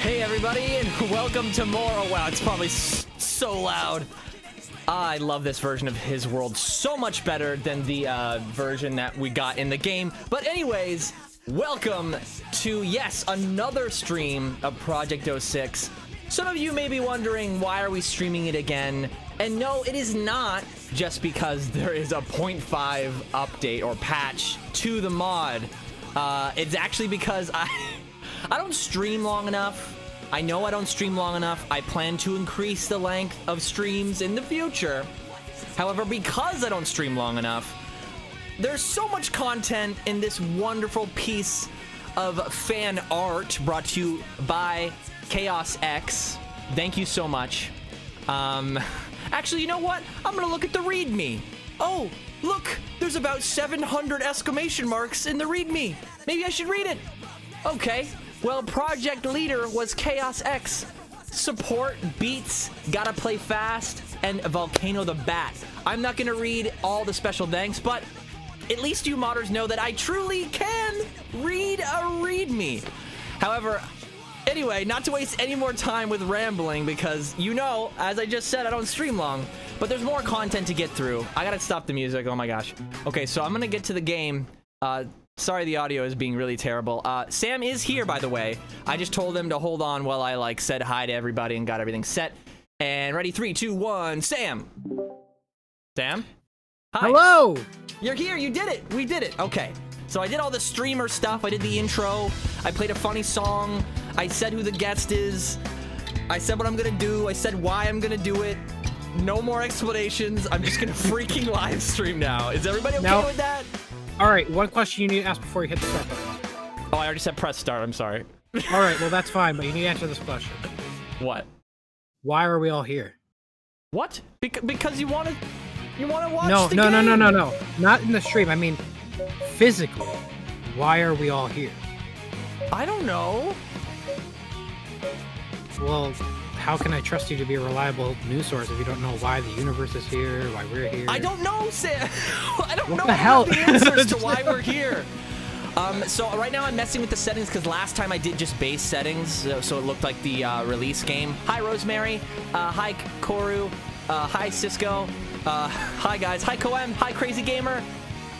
Hey everybody, and welcome to more. Oh wow, it's probably so loud. I love this version of his world so much better than the version that we got in the game. But anyways, welcome to, yes, another stream of Project 06. Some of you may be wondering, why are we streaming it again? And no, it is not just because there is a 0.5 update or patch to the mod. It's actually because I don't stream long enough. I know I don't stream long enough. I plan to increase the length of streams in the future. However, because I don't stream long enough, there's so much content in this wonderful piece of fan art brought to you by MMXX. Thank you so much. Actually, you know what? I'm gonna look at the README. Oh, look, there's about 700 exclamation marks in the README. Maybe I should read it. Okay. Well, project leader was MMXX. Support, beats, gotta play fast, and Volcano the Bat. I'm not gonna read all the special thanks, but at least you modders know that I truly can read a README. However, anyway, not to waste any more time with rambling, because you know, as I just said, I don't stream long, but there's more content to get through. I gotta stop the music. Oh my gosh. Okay, so I'm gonna get to the game. Sorry, the audio is being really terrible. Sam is here, by the way. I just told him to hold on while I said hi to everybody and got everything set. And ready, 3, 2, 1, Sam. Sam? Hi. Hello. You're here. You did it. We did it. Okay. So I did all the streamer stuff. I did the intro. I played a funny song. I said who the guest is. I said what I'm gonna do. I said why I'm gonna do it. No more explanations. I'm just gonna freaking live stream now. Is everybody okay with that? All right, one question you need to ask before you hit the start button. Oh, I already said press start. I'm sorry. All right, well, that's fine, but you need to answer this question. What? Why are we all here? What? Because you want to watch the No, game? no. Not in the stream. I mean, physically. Why are we all here? I don't know. Well, how can I trust you to be a reliable news source if you don't know why the universe is here, why we're here? I don't know, Sam. I don't know the hell? the answers to why we're here. So right now I'm messing with the settings because last time I did just base settings, so it looked like the release game. Hi, Rosemary. Hi, Koru. Hi, Cisco. Hi, guys. Hi, Coem. Hi, Crazy Gamer.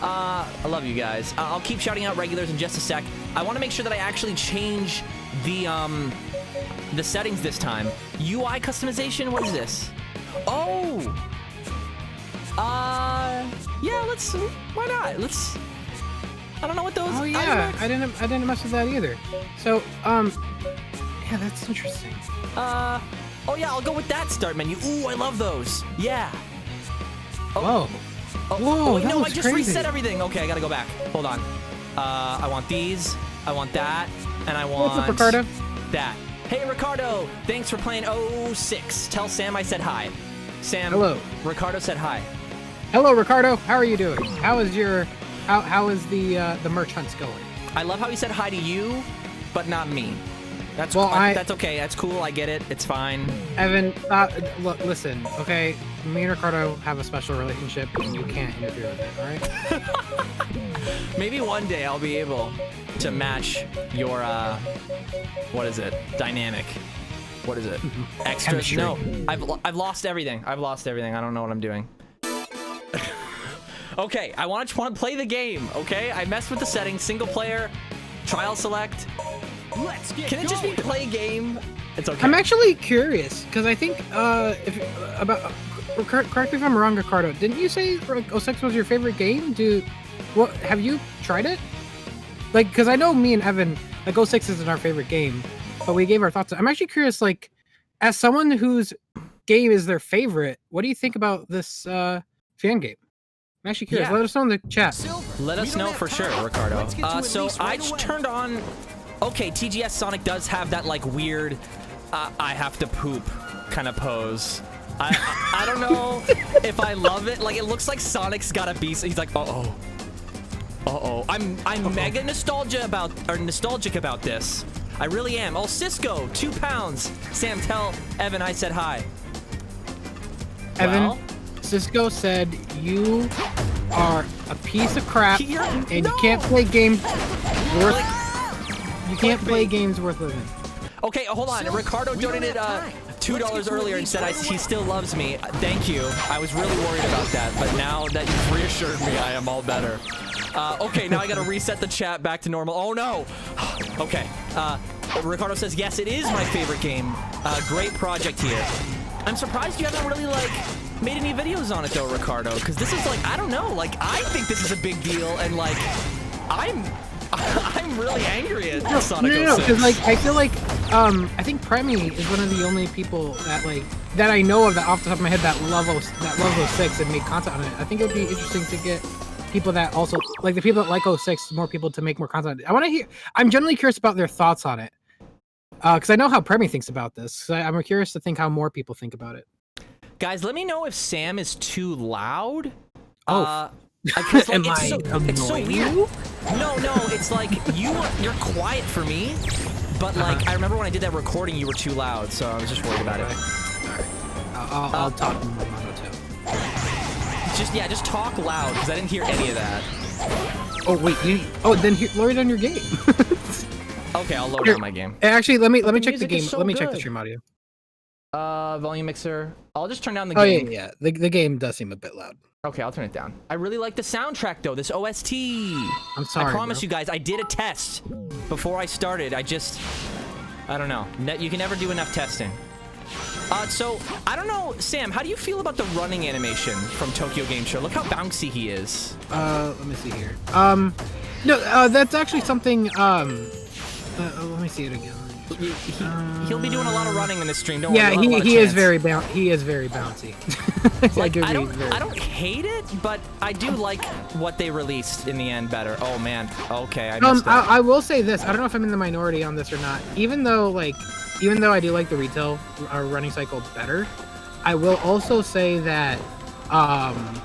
I love you guys. I'll keep shouting out regulars in just a sec. I want to make sure that I actually change the settings this time. UI customization, what is this? Oh! Yeah, why not? I don't know what those... Oh yeah, I didn't mess with that either. So, yeah, that's interesting. Oh yeah, I'll go with that start menu. Ooh, I love those. Yeah. Oh. Oh, whoa, wait, that no, was I just crazy. reset everything. Okay, I gotta go back. Hold on. I want these, I want that, and I want... What's up, Ricardo? That. Hey, Ricardo, thanks for playing 06. Tell Sam I said hi. Sam. Hello. Ricardo said hi. Hello, Ricardo. How are you doing? How is the merch hunts going? I love how he said hi to you, but not me. That's that's okay. That's cool. I get it. It's fine. Evan, look, listen, okay? Me and Ricardo have a special relationship, and you can't interfere with it, all right? Maybe one day I'll be able to match your what is it? Dynamic. What is it? Extras? Chemistry. No, I've lost everything. I don't know what I'm doing. Okay, I want to play the game. Okay, I messed with the settings. Single player, trial select. Can it just be play game? It's okay. I'm actually curious because I think correct me if I'm wrong, Ricardo. Didn't you say 06 was your favorite game? Have you tried it? Like, because I know me and Evan, like 06 isn't our favorite game, but we gave our thoughts. I'm actually curious, like, as someone whose game is their favorite, what do you think about this fan game? I'm actually curious. Yeah. Let us know in the chat. Let us know for sure, Ricardo. So I turned on... Okay, TGS Sonic does have that, like, weird, I have to poop kind of pose. I don't know if I love it. Like, it looks like Sonic's got a beast. He's like, uh-oh. Uh-oh. I'm mega nostalgic about this. I really am. Oh, Cisco, 2 pounds. Sam, tell Evan I said hi. Evan, Well? Cisco said you are a piece of crap, and you no! can't play games worth. Like, You can't play clickbait. games worth living. Okay, hold on. Ricardo donated $2 earlier and said he still loves me. Thank you. I was really worried about that, but now that you've reassured me, I am all better. Okay, now I gotta reset the chat back to normal. Oh no! Okay. Ricardo says, yes, it is my favorite game. Great project here. I'm surprised you haven't really, like, made any videos on it, though, Ricardo, because this is, like, I don't know. Like, I think this is a big deal, and, like, I'm really angry at Sonic 06. No, because, like, I feel like, I think Premi is one of the only people that, like, that I know of that off the top of my head that love 06 and made content on it. I think it would be interesting to get people that also, like, the people that like 06, more people to make more content. I want to hear, I'm generally curious about their thoughts on it. Because I know how Premi thinks about this. So I'm curious to think how more people think about it. Guys, let me know if Sam is too loud. Oh. Like, Am it's so weird. No, it's like you're quiet for me, but like I remember when I did that recording, you were too loud, so I was just worried about it. Alright. I'll talk in my mono too. Just talk loud because I didn't hear any of that. Oh wait, then lower it on your game. Okay, I'll lower down my game. Actually, let me check the game. So let me check the good. stream audio. Volume mixer. I'll just turn down the Oh game. yeah. The game does seem a bit loud. Okay, I'll turn it down. I really like the soundtrack though, this OST. I'm sorry. I promise bro. you guys, I did a test before I started. I don't know. You can never do enough testing. So, I don't know, Sam, how do you feel about the running animation from Tokyo Game Show? Look how bouncy he is. Let me see here. No, that's actually something, let me see it again. He'll be doing a lot of running in this stream. Don't worry. Yeah, he is very bouncy. Like, I don't hate it, but I do like what they released in the end better. Oh man. Okay, I missed that. I will say this. I don't know if I'm in the minority on this or not. Even though I do like the retail running cycle better, I will also say that I'm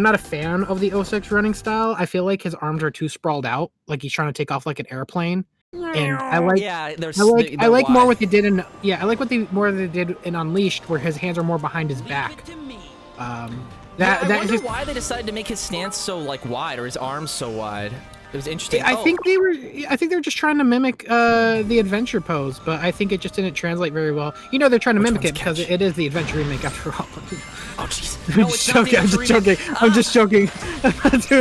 not a fan of the 06 running style. I feel like his arms are too sprawled out, like he's trying to take off like an airplane. And I like more what they did in more they did in Unleashed, where his hands are more behind his back. I wonder why they decided to make his stance so like wide or his arms so wide. It was interesting. I think they were just trying to mimic the adventure pose, but I think it just didn't translate very well. You know, they're trying to mimic it because it is the adventure remake after all. Oh jeez. No, it's not the I'm just joking.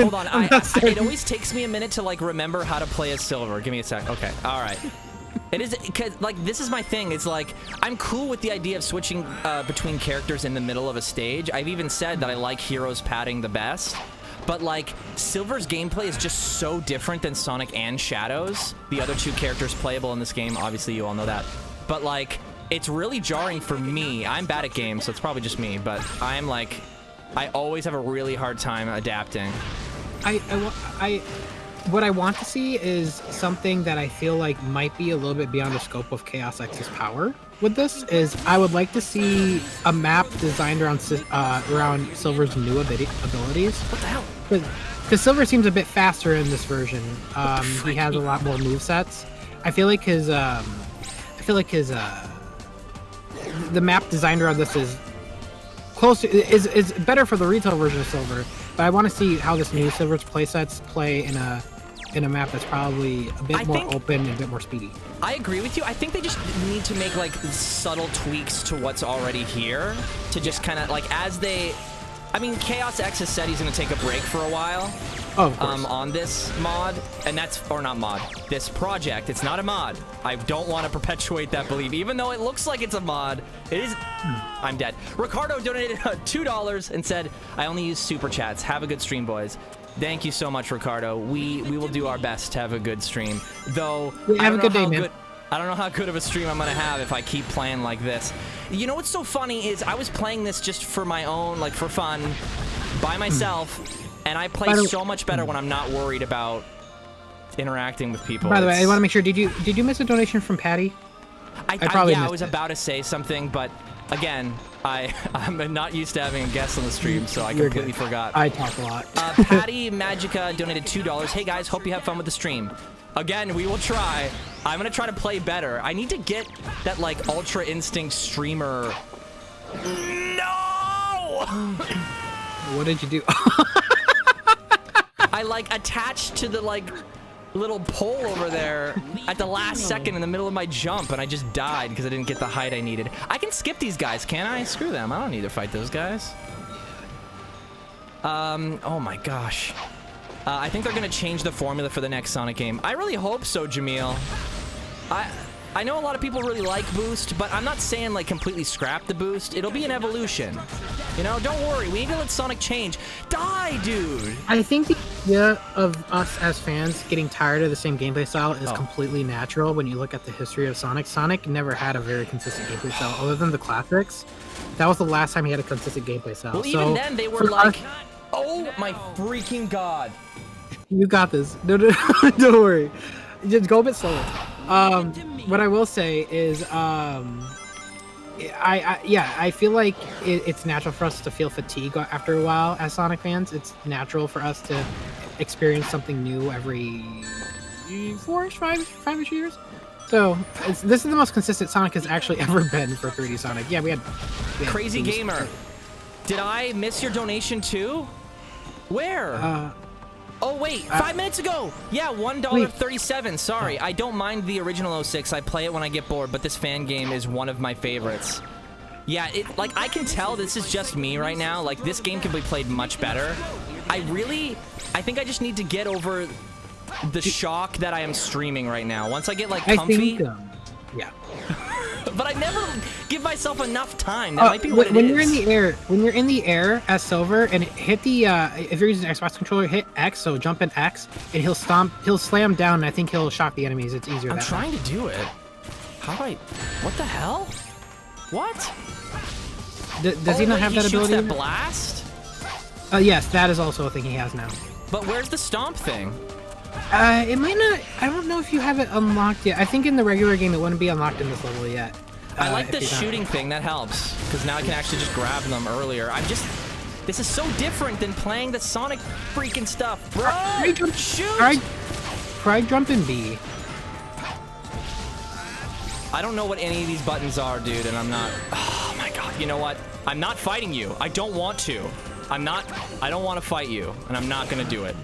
Hold on. It always takes me a minute to like remember how to play as Silver. Give me a sec. Okay. All right. It is because like this is my thing. It's like I'm cool with the idea of switching between characters in the middle of a stage. I've even said that I like heroes padding the best. But, like, Silver's gameplay is just so different than Sonic and Shadow's. The other two characters playable in this game, obviously you all know that. But, like, it's really jarring for me. I'm bad at games, so it's probably just me. But I'm, like, I always have a really hard time adapting. What I want to see is something that I feel like might be a little bit beyond the scope of Chaos X's power. With this is I would like to see a map designed around Silver's new abilities. What the hell? Because Silver seems a bit faster in this version. He has a lot more movesets. I feel like the map designed around this is is better for the retail version of Silver. But I want to see how this new Silver's playsets play in a map that's probably a bit more open and a bit more speedy. I agree with you. I think they just need to make like subtle tweaks to what's already here to just kind of like I mean, Chaos X has said he's going to take a break for a while. Oh, of course. On this mod, and this project. It's not a mod. I don't want to perpetuate that belief, even though it looks like it's a mod. It is. I'm dead. Ricardo donated $2 and said, "I only use super chats. Have a good stream, boys." Thank you so much, Ricardo. We will do our best to have a good stream. Though, have a good day, man. I don't know how good of a stream I'm gonna have if I keep playing like this. You know what's so funny is I was playing this just for my own, like for fun, by myself, and I play so much better when I'm not worried about interacting with people. By the way, I want to make sure. Did you miss a donation from Patty? I was about to say something, but again, I'm not used to having a guest on the stream, so I completely forgot. I talk a lot. Patty Magica donated $2. Hey guys, hope you have fun with the stream. Again, we will try. I'm gonna try to play better. I need to get that like Ultra Instinct streamer. No! What did you do? I like attached to the like little pole over there at the last second in the middle of my jump, and I just died because I didn't get the height I needed. I can skip these guys, can't I? Screw them. I don't need to fight those guys. Oh my gosh. I think they're gonna change the formula for the next Sonic game. I really hope so, Jamil. I know a lot of people really like boost, but I'm not saying like completely scrap the boost. It'll be an evolution. You know, don't worry. We need to let Sonic change. Die, dude. I think the idea of us as fans getting tired of the same gameplay style is completely natural when you look at the history of Sonic. Sonic never had a very consistent gameplay style other than the classics. That was the last time he had a consistent gameplay style. Well, even then they were like, oh my freaking god. You got this. No, don't worry. Just go a bit slower. What I will say is, I feel like it's natural for us to feel fatigue after a while as Sonic fans. It's natural for us to experience something new every 4-ish, 5-ish years. So this is the most consistent Sonic has actually ever been for 3D Sonic. Yeah, we had Crazy Gamer. Did I miss your donation too? Where? Oh wait, 5 minutes ago! Yeah, $1.37. Sorry, I don't mind the original 06. I play it when I get bored, but this fan game is one of my favorites. Yeah, like I can tell this is just me right now. Like this game can be played much better. I think I just need to get over the shock that I am streaming right now. Once I get like comfy. Yeah. But I never give myself enough time. That might be what when it you're is. when you're in the air as Silver and hit the if you're using an Xbox controller, hit X, so jump in X, and he'll slam down, and I think he'll shock the enemies. It's easier. I'm trying to do it. How do I? What the hell? What? Does he not have that ability? That blast? Yes, that is also a thing he has now. But where's the stomp thing? It might not. I don't know if you have it unlocked yet. I think in the regular game it wouldn't be unlocked in this level yet. I like this shooting thing. That helps because now I can actually just grab them earlier. This is so different than playing the Sonic freaking stuff, bro. Shoot! Try jumping B. I don't know what any of these buttons are, dude, and I'm not. Oh my god! You know what? I'm not fighting you. I don't want to. I don't want to fight you, and I'm not gonna do it.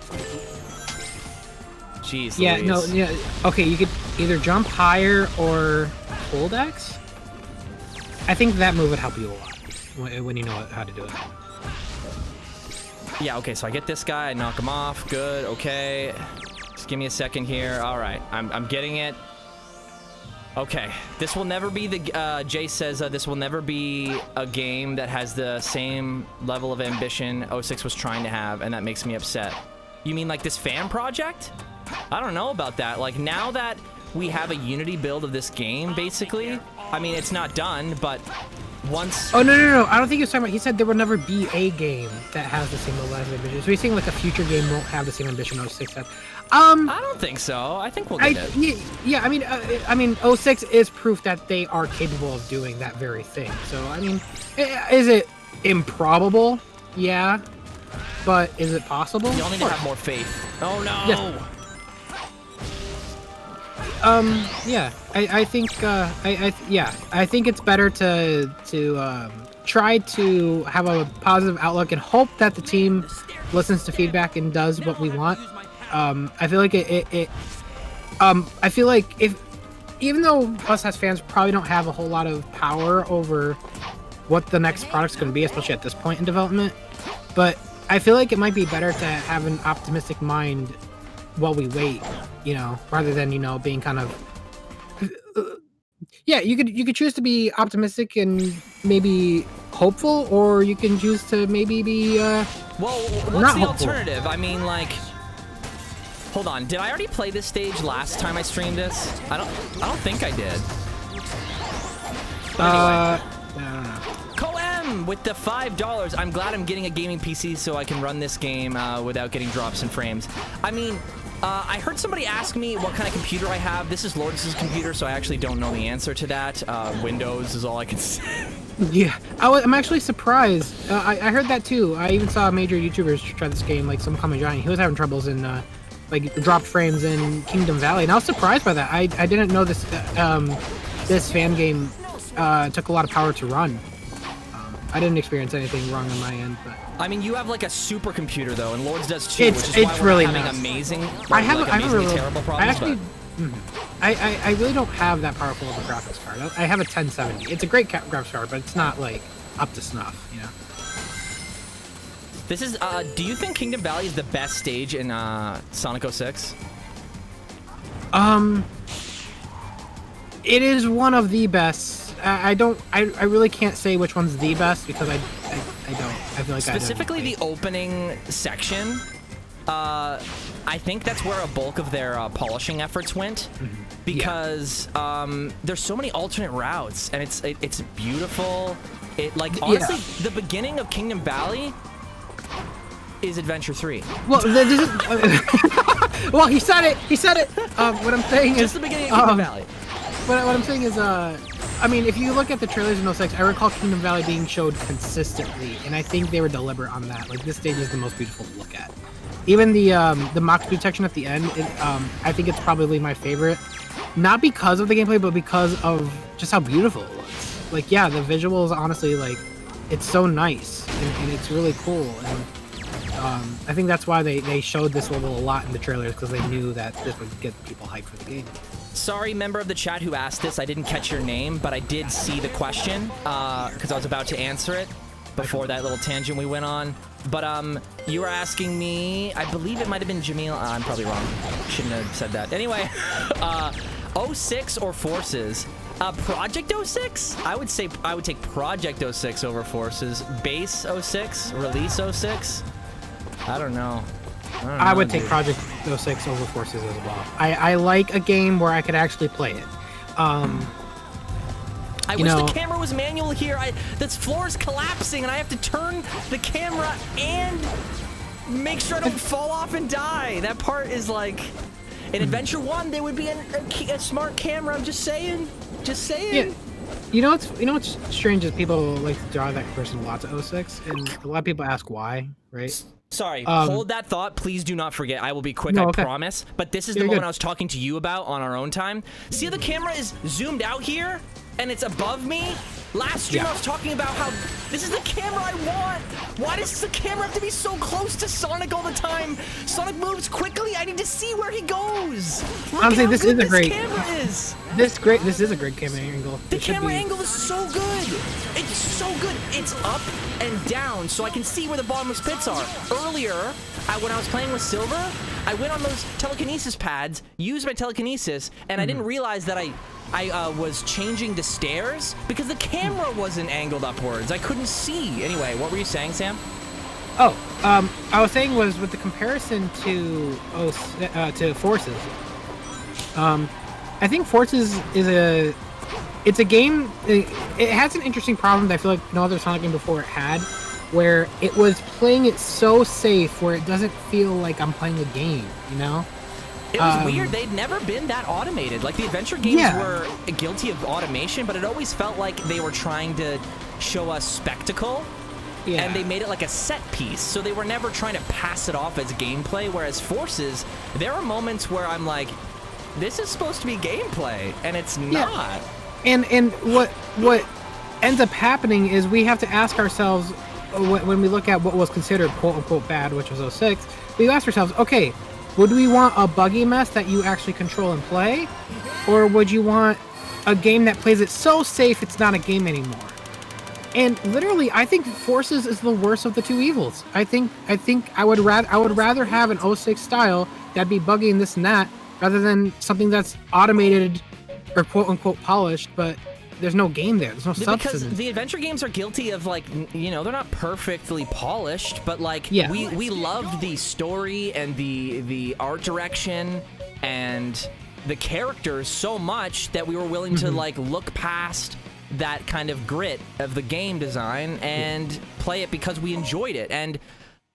Jeez. Yeah. Louise. No. Yeah. Okay. You could either jump higher or hold X. I think that move would help you a lot when you know how to do it. Yeah, okay, so I get this guy, I knock him off. Good, okay. Just give me a second here. All right, I'm getting it. Okay, this will never be the... Jay says this will never be a game that has the same level of ambition 06 was trying to have, and that makes me upset. You mean like this fan project? I don't know about that. Like, now that we have a Unity build of this game, basically... I mean, it's not done, but once... Oh, no. I don't think he was talking about... He said there will never be a game that has the same level of ambition. So he's saying, like, a future game won't have the same ambition 06 has. I don't think so. I think we'll get it. Yeah, I mean, 06 is proof that they are capable of doing that very thing. So, I mean, is it improbable? Yeah. But is it possible? You all need to have more faith. Oh, no! Yes. Yeah, I think, I think it's better to try to have a positive outlook and hope that the team listens to feedback and does what we want. I feel like I feel like even though us as fans probably don't have a whole lot of power over what the next product's going to be, especially at this point in development, but I feel like it might be better to have an optimistic mind while we wait, you know, rather than, you know, being kind of yeah, you could choose to be optimistic and maybe hopeful, or you can choose to maybe be well, what's the alternative? I mean, like, hold on, did I already play this stage last time I streamed this? I don't think I did. But anyway. I don't know. Coem with the $5. I'm glad I'm getting a gaming PC so I can run this game without getting drops in frames. I mean, I heard somebody ask me what kind of computer I have. This is Lourdes' computer, so I actually don't know the answer to that. Windows is all I can say. Yeah, I'm actually surprised. I heard that too. I even saw major YouTubers try this game, like some Common Giant. He was having troubles in like dropped frames in Kingdom Valley, and I was surprised by that. I didn't know this this fan game took a lot of power to run. I didn't experience anything wrong on my end, but I mean, you have like a supercomputer though, and Lords does too, It's- which is it's why we're really having nuts. amazing, I have like, I have a amazingly real, terrible I problems. actually, I really don't have that powerful of a graphics card. I have a 1070. It's a great graphics card, but it's not like up to snuff, you know. This is. Do you think Kingdom Valley is the best stage in Sonic 06? It is one of the best. I really can't say which one's the best because I don't. I feel like Specifically I don't the opening section. I think that's where a bulk of their polishing efforts went, because there's so many alternate routes, and it's beautiful. It like honestly, the beginning of Kingdom Valley is Adventure 3. Well, this is, well, he said it. He said it. What I'm saying is Just the beginning of Kingdom Valley. What I'm saying is, I mean, if you look at the trailers in 06, I recall Kingdom Valley being showed consistently, and I think they were deliberate on that. Like, this stage is the most beautiful to look at. Even the Moxu section at the end, I think it's probably my favorite. Not because of the gameplay, but because of just how beautiful it looks. Like, yeah, the visuals, honestly, like, it's so nice, and it's really cool. And I think that's why they showed this level a lot in the trailers, because they knew that this would get people hyped for the game. Sorry, member of the chat who asked this. I didn't catch your name, but I did see the question because I was about to answer it before that little tangent we went on. But you were asking me, I believe it might have been Jamil. I'm probably wrong. Shouldn't have said that. Anyway, 06 or Forces? Project 06? I would say I would take Project 06 over Forces. Base 06? Release 06? I don't know. I would take Project 06 over Forces as well. I like a game where I could actually play it. I wish the camera was manual here. This floor is collapsing, and I have to turn the camera and make sure I don't fall off and die. That part is like, in Adventure 1, there would be a smart camera. I'm just saying. Just saying. Yeah. You know what's strange is people like to draw that comparison a lot to 06, and a lot of people ask why, right? Sorry, hold that thought. Please do not forget. I will be quick, I promise. But this is the moment I was talking to you about on our own time. See how the camera is zoomed out here? And it's above me? Last stream I was talking about how this is the camera I want. Why does the camera have to be so close to Sonic all the time? Sonic moves quickly. I need to see where he goes. Honestly, this is a great camera is. This is a great camera angle. The camera angle is so good. It's so good. It's up and down, so I can see where the bottomless pits are. Earlier, when I was playing with Silver, I went on those telekinesis pads, used my telekinesis, and I didn't realize that I was changing the stairs because the camera wasn't angled upwards. I couldn't see. Anyway, what were you saying, Sam? Oh, I was saying was with the comparison to Forces. I think Forces is it's a game. It has an interesting problem that I feel like no other Sonic game before it had, where it was playing it so safe where it doesn't feel like I'm playing a game. You know. It was weird. They'd never been that automated. Like, the adventure games were guilty of automation, but it always felt like they were trying to show us spectacle, and they made it like a set piece. So they were never trying to pass it off as gameplay, whereas Forces, there are moments where I'm like, this is supposed to be gameplay, and it's not. And what ends up happening is we have to ask ourselves, when we look at what was considered quote-unquote bad, which was 06, we ask ourselves, okay, would we want a buggy mess that you actually control and play? Or would you want a game that plays it so safe it's not a game anymore? And literally, I think Forces is the worst of the two evils. I think I would rather have an 06 style that'd be buggy and this and that, rather than something that's automated or quote unquote polished, but there's no game there. There's no substance. Because the adventure games are guilty of, like, you know, they're not perfectly polished, but like we loved the story and the art direction and the characters so much that we were willing to like look past that kind of grit of the game design and play it because we enjoyed it. And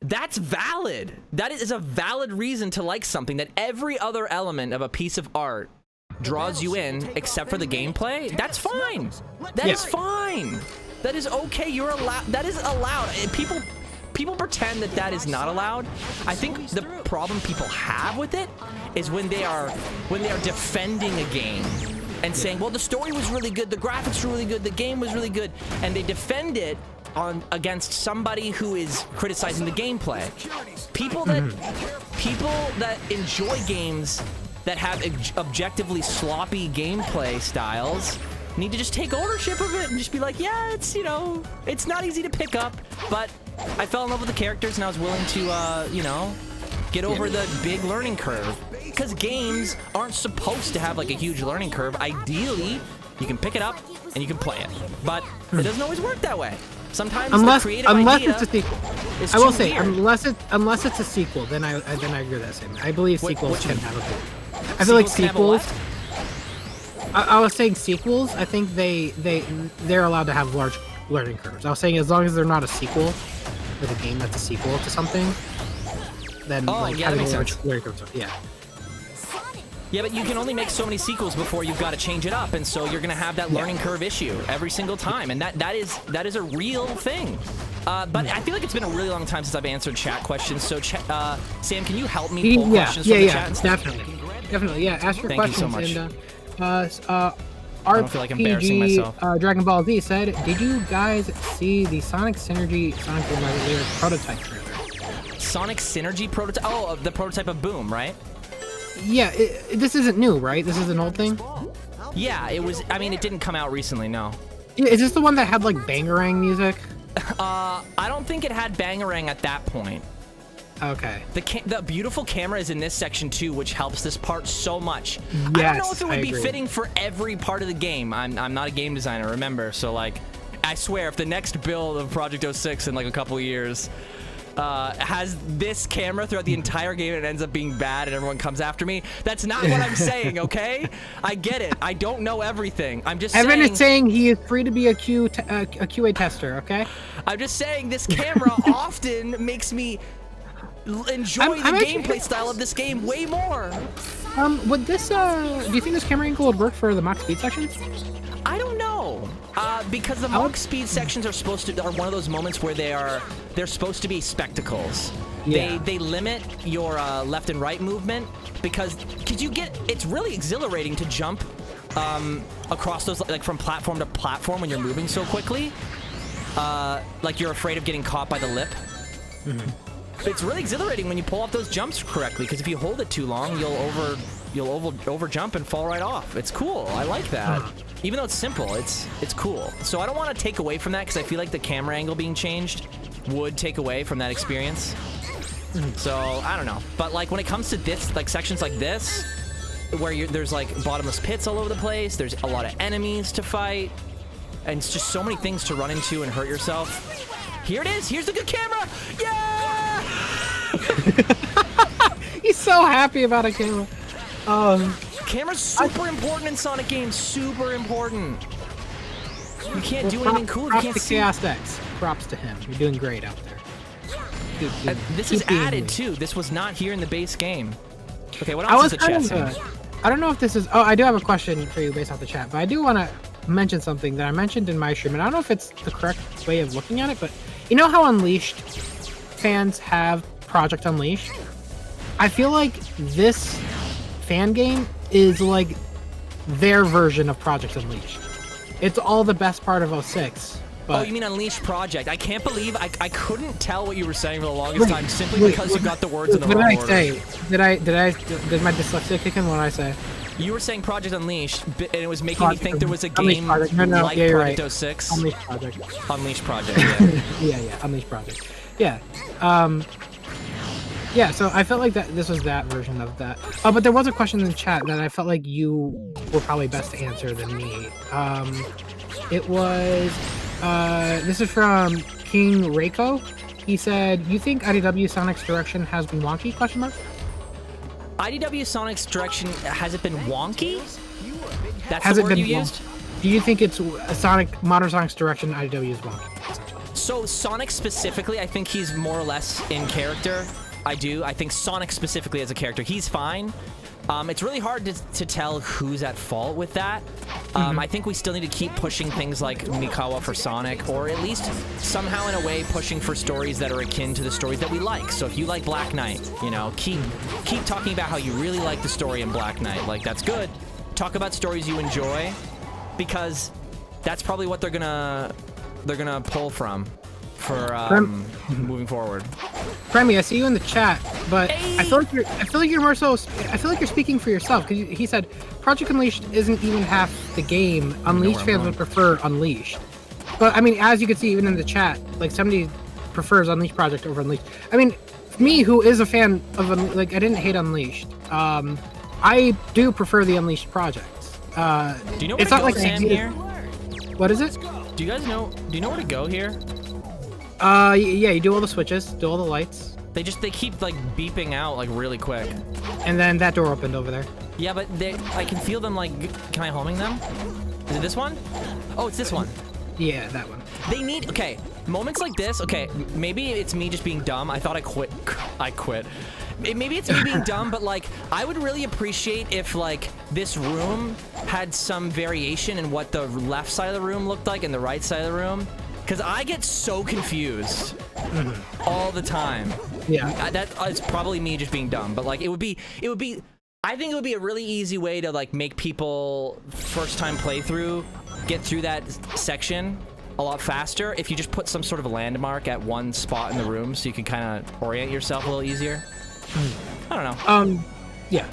that's valid. That is a valid reason to like something, that every other element of a piece of art draws you in except for the gameplay. That's fine. That is fine. That is okay. You're allowed. That is allowed. People pretend that is not allowed. I think the problem people have with it is when they are defending a game and saying, well, the story was really good, the graphics were really good, the game was really good, and they defend it on against somebody who is criticizing the gameplay. People that enjoy games that have objectively sloppy gameplay styles need to just take ownership of it and just be like, yeah, it's, you know, it's not easy to pick up, but I fell in love with the characters and I was willing to, you know, get over the big learning curve. Because games aren't supposed to have like a huge learning curve. Ideally, you can pick it up and you can play it, but it doesn't always work that way. Sometimes the creative idea it's a sequel. is I will too say, weird. unless it's a sequel, then I agree with that statement. I believe sequels can have a bit. I feel like Sequels sequels. can have a I was saying sequels. I think they're allowed to have large learning curves. I was saying as long as they're not a sequel, with a game that's a sequel to something, then like yeah, having that a makes large learning curve. Yeah. Yeah, but you can only make so many sequels before you've got to change it up, and so you're going to have that learning curve issue every single time, and that is a real thing. But I feel like it's been a really long time since I've answered chat questions. So, Sam, can you help me pull questions from the chat? Definitely. Yeah, ask your Thank you questions. so much. And I don't feel like embarrassing myself. Dragon Ball Z said, "Did you guys see the Sonic Synergy Sonic Boom later prototype trailer?" Sonic Synergy prototype? Oh, the prototype of Boom, right? Yeah, this isn't new, right? This is an old thing? Yeah, it was. I mean, it didn't come out recently, no. Is this the one that had like Bangarang music? I don't think it had Bangarang at that point. Okay. The beautiful camera is in this section too, which helps this part so much. Yes, I don't know if it would be agree. fitting for every part of the game. I'm not a game designer, remember? So like, I swear, if the next build of Project 06 in like a couple of years has this camera throughout the entire game and it ends up being bad and everyone comes after me, that's not what I'm saying, okay? I get it. I don't know everything. I'm just Evan saying... is saying he is free to be a QA tester, okay? I'm just saying this camera often makes me enjoy the gameplay style of this game way more. Would this, do you think this camera angle would work for the Mach speed section? I don't know, because the Mach speed sections are one of those moments where they're supposed to be spectacles. Yeah. They limit your left and right movement because it's really exhilarating to jump across those, like from platform to platform when you're moving so quickly. Like you're afraid of getting caught by the lip. Mm-hmm. It's really exhilarating when you pull off those jumps correctly, because if you hold it too long, you'll over jump and fall right off. It's cool. I like that. Even though it's simple, it's cool. So I don't want to take away from that, because I feel like the camera angle being changed would take away from that experience. So I don't know. But like when it comes to this, like sections like this, where there's like bottomless pits all over the place, there's a lot of enemies to fight, and it's just so many things to run into and hurt yourself. Here it is. Here's the good camera. Yeah! He's so happy about a camera. Camera's super important in Sonic games. Super important. You can't do anything cool if you can't see. Chaos X. Props to him. You're doing great out there. This is added too. This was not here in the base game. Okay, what else is the chat saying? I don't know if this is... Oh, I do have a question for you based off the chat, but I do want to mention something that I mentioned in my stream, and I don't know if it's the correct way of looking at it, but you know how Unleashed fans have Project Unleashed? I feel like this fan game is like their version of Project Unleashed. It's all the best part of 06. But... Oh, you mean Unleashed Project? I can't believe I couldn't tell what you were saying for the longest time simply because you got the words in the wrong order. Did my dyslexia kick in? What did I say? You were saying Project Unleashed, and it was making me think there was a game like Project 06. Unleashed Project. Unleashed Project, yeah. yeah, Unleashed Project. Yeah. Yeah, so I felt like this was that version of that. But there was a question in the chat that I felt like you were probably best to answer than me. It was... this is from King Reiko. He said, "You think IDW Sonic's direction has been wonky?" Question mark. IDW Sonic's direction, has it been wonky? That's has the it word been you used? Do you think it's modern Sonic's direction IDW is wonky? So Sonic specifically, I think he's more or less in character. I do. I think Sonic specifically as a character, he's fine. It's really hard to tell who's at fault with that. I think we still need to keep pushing things like Mikawa for Sonic, or at least somehow in a way pushing for stories that are akin to the stories that we like. So if you like Black Knight, you know, keep talking about how you really like the story in Black Knight. Like, that's good. Talk about stories you enjoy, because that's probably what they're gonna pull from. for moving forward. Premi, I see you in the chat, but Hey! I feel like you're more so. I feel like you're speaking for yourself because he said Project Unleashed isn't even half the game. Unleashed fans would prefer Unleashed. But I mean, as you can see even in the chat, like somebody prefers Unleashed Project over Unleashed. I mean, me who is a fan of like I didn't hate Unleashed. I do prefer the Unleashed project. Do you know where it's to not go, like Sam, here? What is it? Do you guys know? Do you know where to go here? Yeah, you do all the switches, do all the lights, They keep like beeping out like really quick. and then that door opened over there. Yeah, but I can feel them like. Can I homing them? Is it this one? Oh, it's this one. Yeah, that one. They need, okay, moments like this, okay, maybe it's me just being dumb. I thought I quit. Maybe it's me being dumb, but like, I would really appreciate if like this room had some variation in what the left side of the room looked like and the right side of the room. Because I get so confused all the time. Yeah. That is probably me just being dumb, but like, I think it would be a really easy way to like make people first time playthrough get through that section a lot faster if you just put some sort of landmark at one spot in the room so you can kind of orient yourself a little easier. I don't know. Yeah.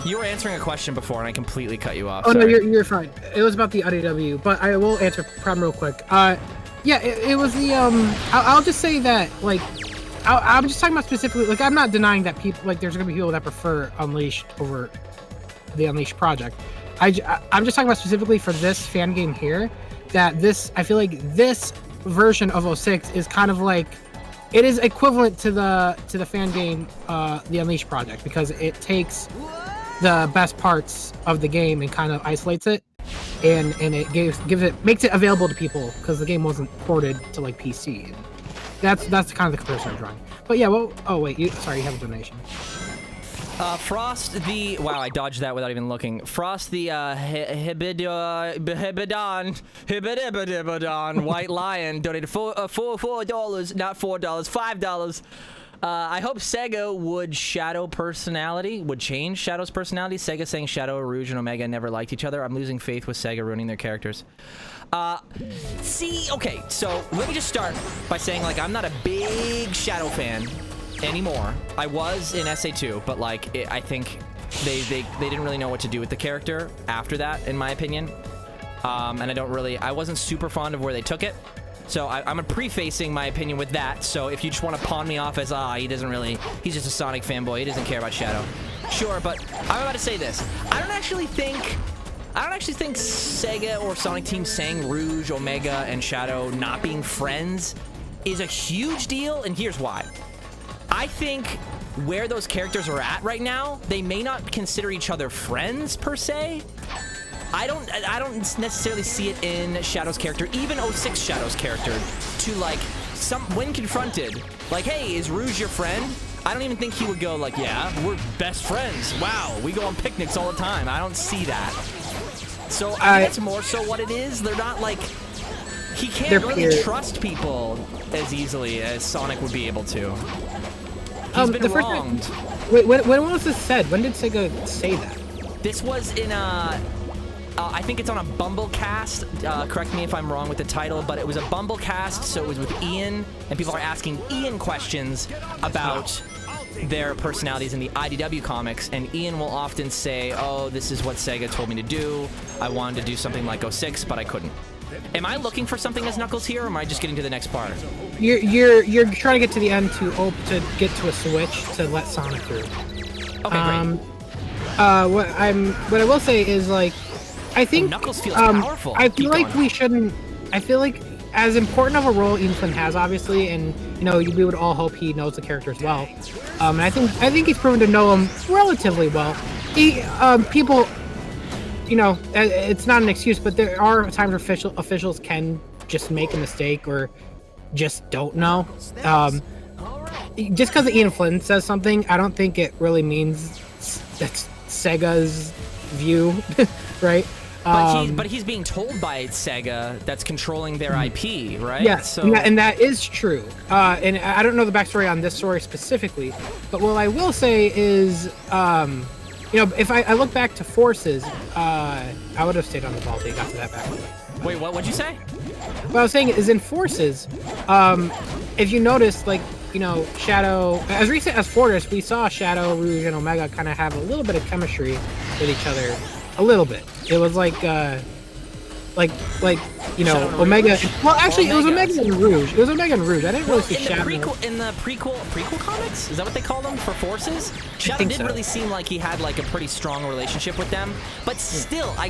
You were answering a question before and I completely cut you off. Oh Sorry. no, you're fine. It was about the IDW, but I will answer Prem real quick. Yeah, it was the I'll just say that like I'm just talking about specifically like I'm not denying that people like there's gonna be people that prefer Unleashed over the Unleashed project. I'm just talking about specifically for this fan game here that I feel like this version of 06 is kind of like it is equivalent to the fan game the Unleashed project because it takes the best parts of the game and kind of isolates it and it makes it available to people because the game wasn't ported to like PC. And that's kind of the comparison I'm drawing. But yeah, well, oh wait, you have a donation. Frost the wow, I dodged that without even looking. Frost the Hibidon White Lion donated $4, not $4, $5. I hope Sega would change Shadow's personality. Sega saying Shadow, Rouge, and Omega never liked each other. I'm losing faith with Sega ruining their characters. Okay, so let me just start by saying like I'm not a big Shadow fan anymore. I was in SA2, but like I think they didn't really know what to do with the character after that, in my opinion. And I wasn't super fond of where they took it. So I'm prefacing my opinion with that. So if you just want to pawn me off as he's just a Sonic fanboy, he doesn't care about Shadow. Sure, but I'm about to say this. I don't actually think Sega or Sonic Team saying Rouge, Omega, and Shadow not being friends is a huge deal, and here's why. I think where those characters are at right now, they may not consider each other friends per se. I don't necessarily see it in Shadow's character, even 06 Shadow's character, to like when confronted, like, hey, is Rouge your friend? I don't even think he would go like, yeah, we're best friends. Wow, we go on picnics all the time. I don't see that. So I think that's more so what it is. They're not like, he can't really trust people as easily as Sonic would be able to. He's been wronged. Wait, when was this said? When did Sega say that? This was in I think it's on a Bumblecast. Correct me if I'm wrong with the title, but it was a Bumblecast, so it was with Ian, and people are asking Ian questions about their personalities in the IDW comics, and Ian will often say, oh, this is what Sega told me to do. I wanted to do something like 06, but I couldn't. Am I looking for something as Knuckles here, or am I just getting to the next part? You're trying to get to the end to get to a switch to let Sonic through. Okay, great. What I will say is like, I think Knuckles feels powerful. I feel like we shouldn't. I feel like as important of a role Ian Flynn has, obviously, and you know, we would all hope he knows the character as well. And I think he's proven to know him relatively well. People, you know, it's not an excuse, but there are times where officials can just make a mistake or just don't know. Just because Ian Flynn says something, I don't think it really means that's Sega's view, right? But he's being told by Sega that's controlling their IP, right? Yes, so... and that is true. And I don't know the backstory on this story specifically, but what I will say is you know, if I look back to Forces, I would have stayed on the ball till you got to that back. Wait, what'd you say? What I was saying is in Forces, if you notice, like, you know, Shadow, as recent as Fortress, we saw Shadow, Rouge, and Omega kind of have a little bit of chemistry with each other. A little bit. It was like you know, Shadow and Omega. Rouge? Well, actually, it was Omega. Omega and Rouge. It was Omega and Rouge. I didn't really see Shadow. In the prequel comics, is that what they call them for Forces? Shadow think did so. really seem like he had like a pretty strong relationship with them, but still, I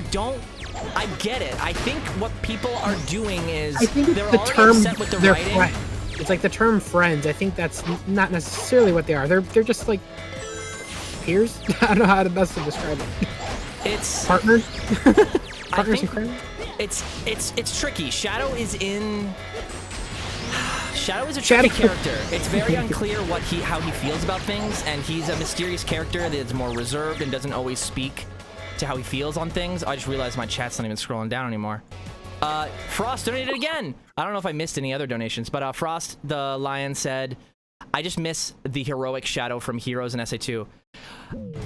get it. I think what people are doing is I think they're the already term upset with the they're writing. friends. It's like the term friends. I think that's not necessarily what they are. They're just like peers. I don't know how to best to describe it. It's Partners. I Partners in think crime. it's tricky. Shadow is a tricky Shadow- character. It's very unclear how he feels about things, and he's a mysterious character that's more reserved and doesn't always speak to how he feels on things. I just realized my chat's not even scrolling down anymore. Frost donated again. I don't know if I missed any other donations, but Frost the Lion said, I just miss the heroic Shadow from Heroes in SA2.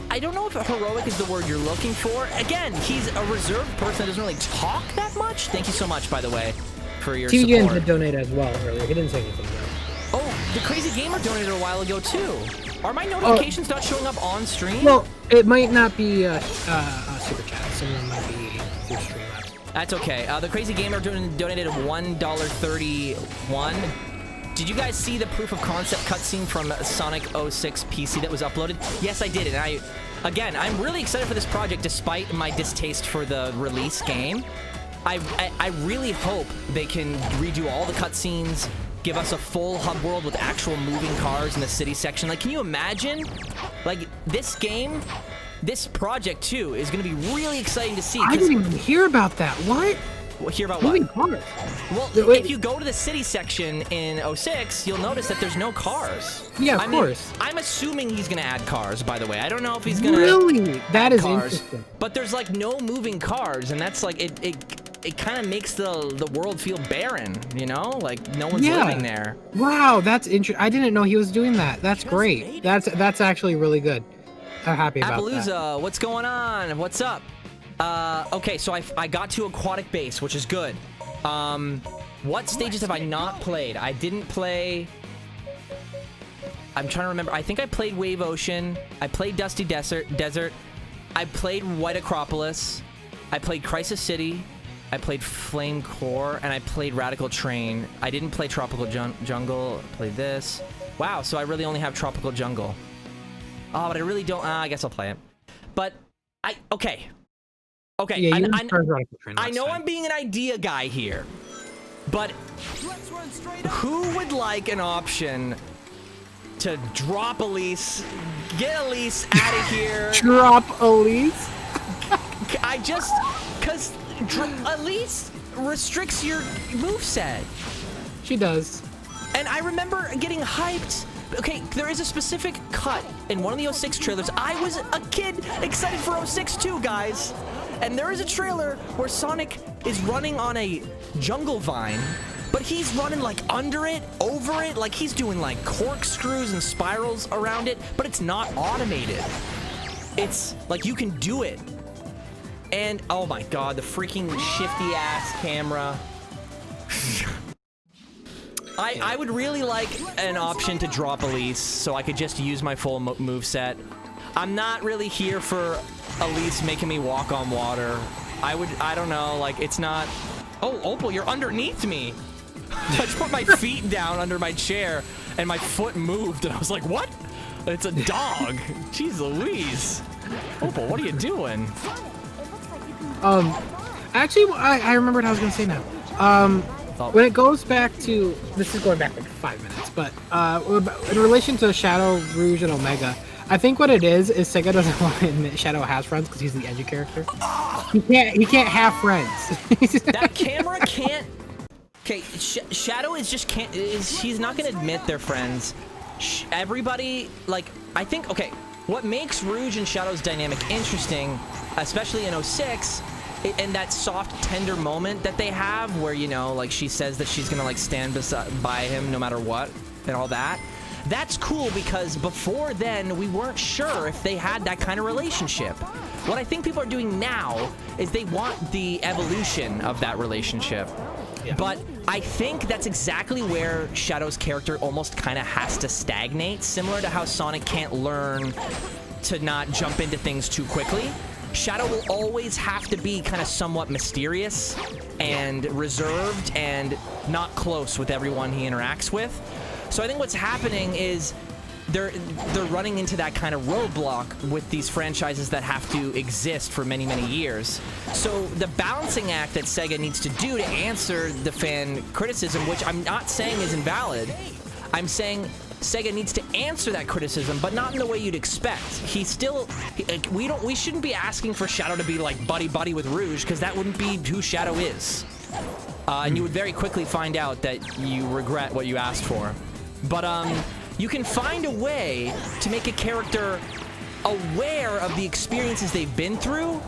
I don't know if heroic is the word you're looking for. Again, he's a reserved person that doesn't really talk that much. Thank you so much, by the way, for your TVN support. did donate as well earlier. He didn't say anything though. Oh, the Crazy Gamer donated a while ago, too. Are my notifications not showing up on stream? Well, it might not be super chat. Some of them might be through Streamlabs. That's okay. The Crazy Gamer donated $1.31. Did you guys see the proof of concept cutscene from Sonic 06 PC that was uploaded? Yes, I did. And I'm really excited for this project despite my distaste for the release game. I really hope they can redo all the cutscenes, give us a full hub world with actual moving cars in the city section. Like, can you imagine? Like, this game, this project too, is going to be really exciting to see. I didn't even hear about that. What? Hear about Moving what? cars. Well, Wait. if you go to the city section in 06, you'll notice that there's no cars. Yeah, of I mean, course. I'm assuming he's gonna add cars, by the way. I don't know if he's gonna Really? That add is cars, interesting. but there's like no moving cars, and that's like it kind of makes the world feel barren, you know? Like no one's living there. Wow, that's interesting. I didn't know he was doing that. That's great. That's actually really good. I'm happy about that. Appaloosa, what's going on? What's up? Okay, so I got to Aquatic Base, which is good. What stages have I not played? I didn't play... I'm trying to remember. I think I played Wave Ocean. I played Dusty Desert. I played White Acropolis. I played Crisis City. I played Flame Core. And I played Radical Train. I didn't play Tropical Jungle. I played this. Wow, so I really only have Tropical Jungle. Oh, but I really don't... I guess I'll play it. But, okay. Okay, Yeah, you I know I'm being an idea guy here, but who would like an option to drop Elise, get Elise out of here? Drop Elise? Because Elise restricts your moveset. She does. And I remember getting hyped. Okay, there is a specific cut in one of the 06 trailers. I was a kid excited for 06 too, guys. And there is a trailer where Sonic is running on a jungle vine, but he's running like under it, over it, like he's doing like corkscrews and spirals around it, but it's not automated. It's like you can do it. And oh my god, the freaking shifty ass camera. I would really like an option to drop Elise so I could just use my full moveset. I'm not really here for Elise making me walk on water. I don't know, like, it's not... Oh, Opal, you're underneath me. I just put my feet down under my chair, and my foot moved, and I was like, what? It's a dog. Jeez Louise. Opal, what are you doing? Actually, I remembered what I was going to say now. When it goes back to... This is going back like 5 minutes, but in relation to Shadow, Rouge, and Omega... I think what it is Sega doesn't want to admit Shadow has friends because he's the edgy character. He can't have friends. That camera can't... Okay, Shadow is just can't... He's not going to admit they're friends. Everybody, like... I think... Okay, what makes Rouge and Shadow's dynamic interesting, especially in 06, and that soft, tender moment that they have where, you know, like, she says that she's going to, like, stand by him no matter what, and all that... that's cool because before then, we weren't sure if they had that kind of relationship. What I think people are doing now is they want the evolution of that relationship. Yeah. But I think that's exactly where Shadow's character almost kind of has to stagnate, similar to how Sonic can't learn to not jump into things too quickly. Shadow will always have to be kind of somewhat mysterious and reserved and not close with everyone he interacts with. So I think what's happening is they're running into that kind of roadblock with these franchises that have to exist for many, many years. So the balancing act that Sega needs to do to answer the fan criticism, which I'm not saying is invalid, I'm saying Sega needs to answer that criticism, but not in the way you'd expect. We shouldn't be asking for Shadow to be like buddy-buddy with Rouge, because that wouldn't be who Shadow is. And you would very quickly find out that you regret what you asked for. But you can find a way to make a character aware of the experiences they've been through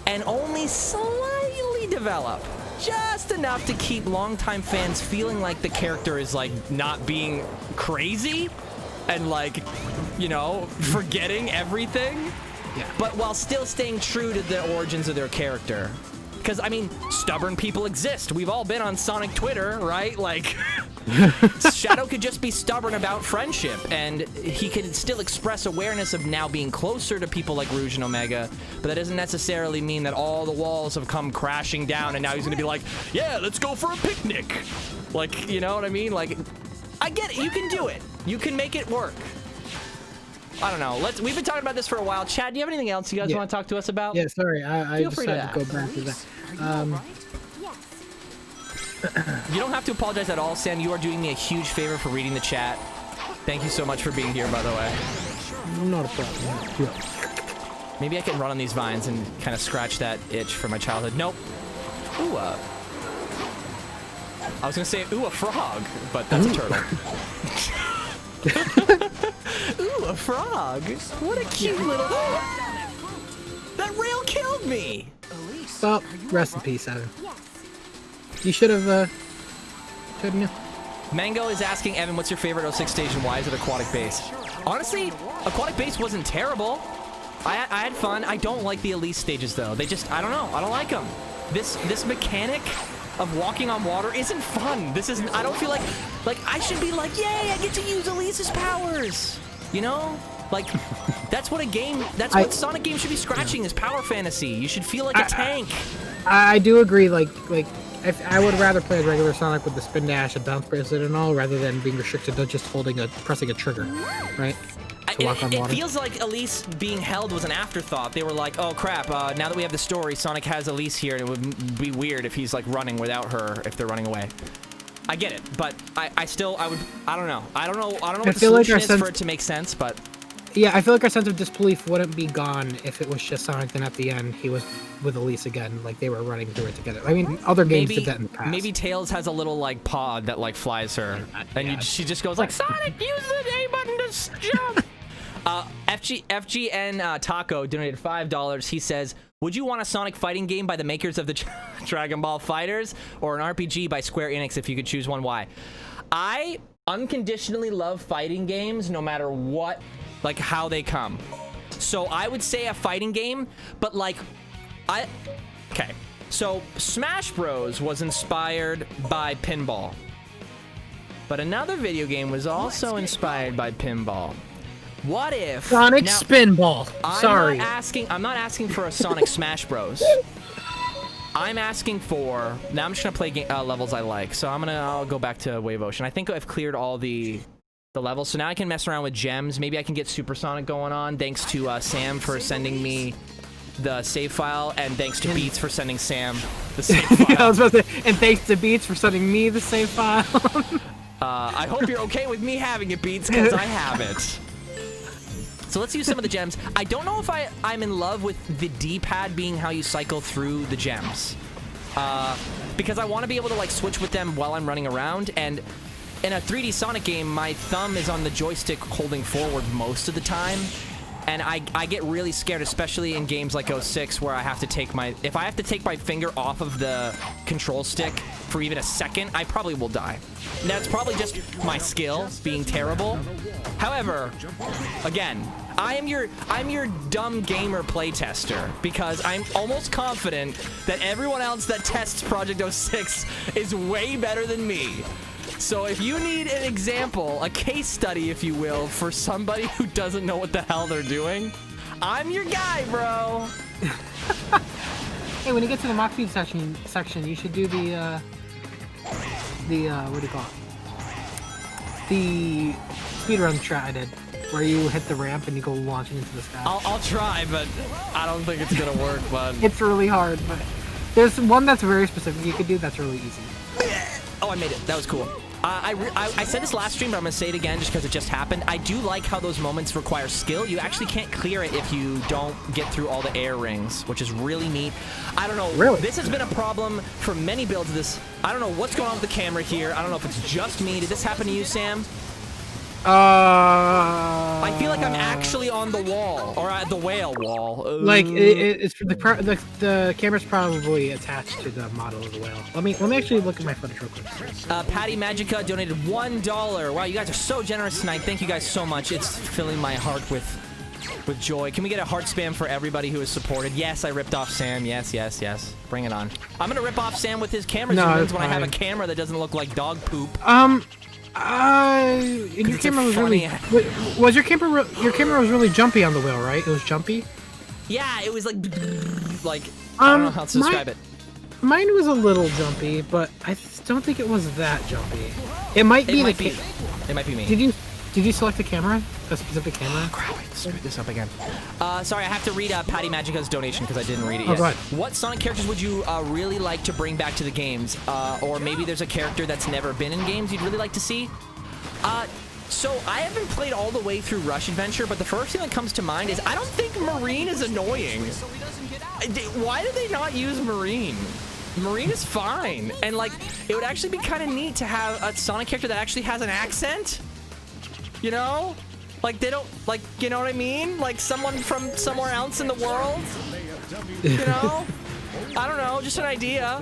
and only slightly develop. Just enough to keep longtime fans feeling like the character is like not being crazy and like, you know, forgetting everything. Yeah. But while still staying true to the origins of their character. Because, I mean, stubborn people exist. We've all been on Sonic Twitter, right? Like, Shadow could just be stubborn about friendship, and he could still express awareness of now being closer to people like Rouge and Omega, but that doesn't necessarily mean that all the walls have come crashing down, and now he's going to be like, yeah, let's go for a picnic. Like, you know what I mean? Like, I get it. You can do it. You can make it work. I don't know. We've been talking about this for a while. Chad, do you have anything else you guys want to talk to us about? Yeah, sorry. I just had to go back to that. You don't have to apologize at all, Sam. You are doing me a huge favor for reading the chat. Thank you so much for being here, by the way. Not a problem. Yeah. Maybe I can run on these vines and kind of scratch that itch from my childhood. Nope. Ooh, I was going to say, ooh, a frog, but that's a turtle. Ooh, a frog. What a cute little... That rail killed me! Well, rest in peace, Evan. You should have, couldn't you? Mango is asking, Evan, what's your favorite 06 stage and why is it Aquatic Base? Honestly, Aquatic Base wasn't terrible. I had fun. I don't like the Elise stages, though. They just, I don't know. I don't like them. This mechanic of walking on water isn't fun. This isn't, I don't feel like I should be like, yay, I get to use Elise's powers. You know? Like, that's what what Sonic games should be scratching is power fantasy. You should feel like a tank. I do agree, like, I would rather play a regular Sonic with the spin dash and bounce bracelet and all, rather than being restricted to just pressing a trigger, right? It feels like Elise being held was an afterthought. They were like, oh crap, now that we have the story, Sonic has Elise here, and it would be weird if he's like running without her if they're running away. I get it, but I don't know what the solution is for it to make sense, but... Yeah, I feel like our sense of disbelief wouldn't be gone if it was just Sonic, then at the end he was with Elise again, like they were running through it together. I mean, other games did that in the past. Maybe Tails has a little like pod that like flies her, and she just goes like, Sonic, use the A button to jump. FGN Taco donated $5. He says, would you want a Sonic fighting game by the makers of the Dragon Ball Fighters, or an RPG by Square Enix if you could choose one? Why? I unconditionally love fighting games no matter what, like how they come. So I would say a fighting game, but like, okay. So Smash Bros was inspired by pinball, but another video game was also inspired by pinball. What if Sonic Spinball? Sorry. I'm not asking for a Sonic Smash Bros. I'm asking for, now I'm just gonna play levels I like. So I'll go back to Wave Ocean. I think I've cleared all the levels, so now I can mess around with gems. Maybe I can get Supersonic going on, thanks to Sam for sending me the save file, and thanks to Beats for sending Sam the save file. I was about to say, and thanks to Beats for sending me the save file. I hope you're okay with me having it, Beats, because I have it. So let's use some of the gems. I don't know if I'm in love with the D-pad being how you cycle through the gems. Because I want to be able to like switch with them while I'm running around, and in a 3D Sonic game, my thumb is on the joystick holding forward most of the time, and I get really scared, especially in games like 06 where I have to take my... If I have to take my finger off of the control stick for even a second, I probably will die. That's probably just my skill being terrible. However, again, I'm your dumb gamer playtester because I'm almost confident that everyone else that tests Project 06 is way better than me. So if you need an example, a case study, if you will, for somebody who doesn't know what the hell they're doing, I'm your guy, bro. Hey, when you get to the mock speed section, you should do the what do you call it? The speedrun strat I did, where you hit the ramp and you go launching into the sky. I'll try, but I don't think it's gonna work, bud. It's really hard, but there's one that's very specific you could do that's really easy. Oh, I made it. That was cool. I said this last stream, but I'm going to say it again just because it just happened. I do like how those moments require skill. You actually can't clear it if you don't get through all the air rings, which is really neat. I don't know. Really? This has been a problem for many builds of this. I don't know what's going on with the camera here. I don't know if it's just me. Did this happen to you, Sam? I feel like I'm actually on the wall, or at the whale wall. Like it's the camera's probably attached to the model of the whale. Let me actually look at my footage real quick. Patty Magica donated $1. Wow, you guys are so generous tonight. Thank you guys so much. It's filling my heart with joy. Can we get a heart spam for everybody who has supported? Yes, I ripped off Sam. Yes, yes, yes. Bring it on. I'm gonna rip off Sam with his camera zoom-ins when I have a camera that doesn't look like dog poop. And your camera was really... Was your camera was really jumpy on the wheel, right? It was jumpy? Yeah, it was like I don't know how to describe it. Mine was a little jumpy, but I don't think it was that jumpy. It might be the camera. It might be me. Did you select a camera? A specific camera? Oh, crap, I screwed this up again. Sorry, I have to read Patty Magica's donation because I didn't read it yet. Go ahead. What Sonic characters would you really like to bring back to the games? Or maybe there's a character that's never been in games you'd really like to see? So I haven't played all the way through Rush Adventure, but the first thing that comes to mind is I don't think Marine is annoying. Why did they not use Marine? Marine is fine. And, like, it would actually be kind of neat to have a Sonic character that actually has an accent. You know? Like, they don't, like, you know what I mean? Like, someone from somewhere else in the world? You know? I don't know, just an idea.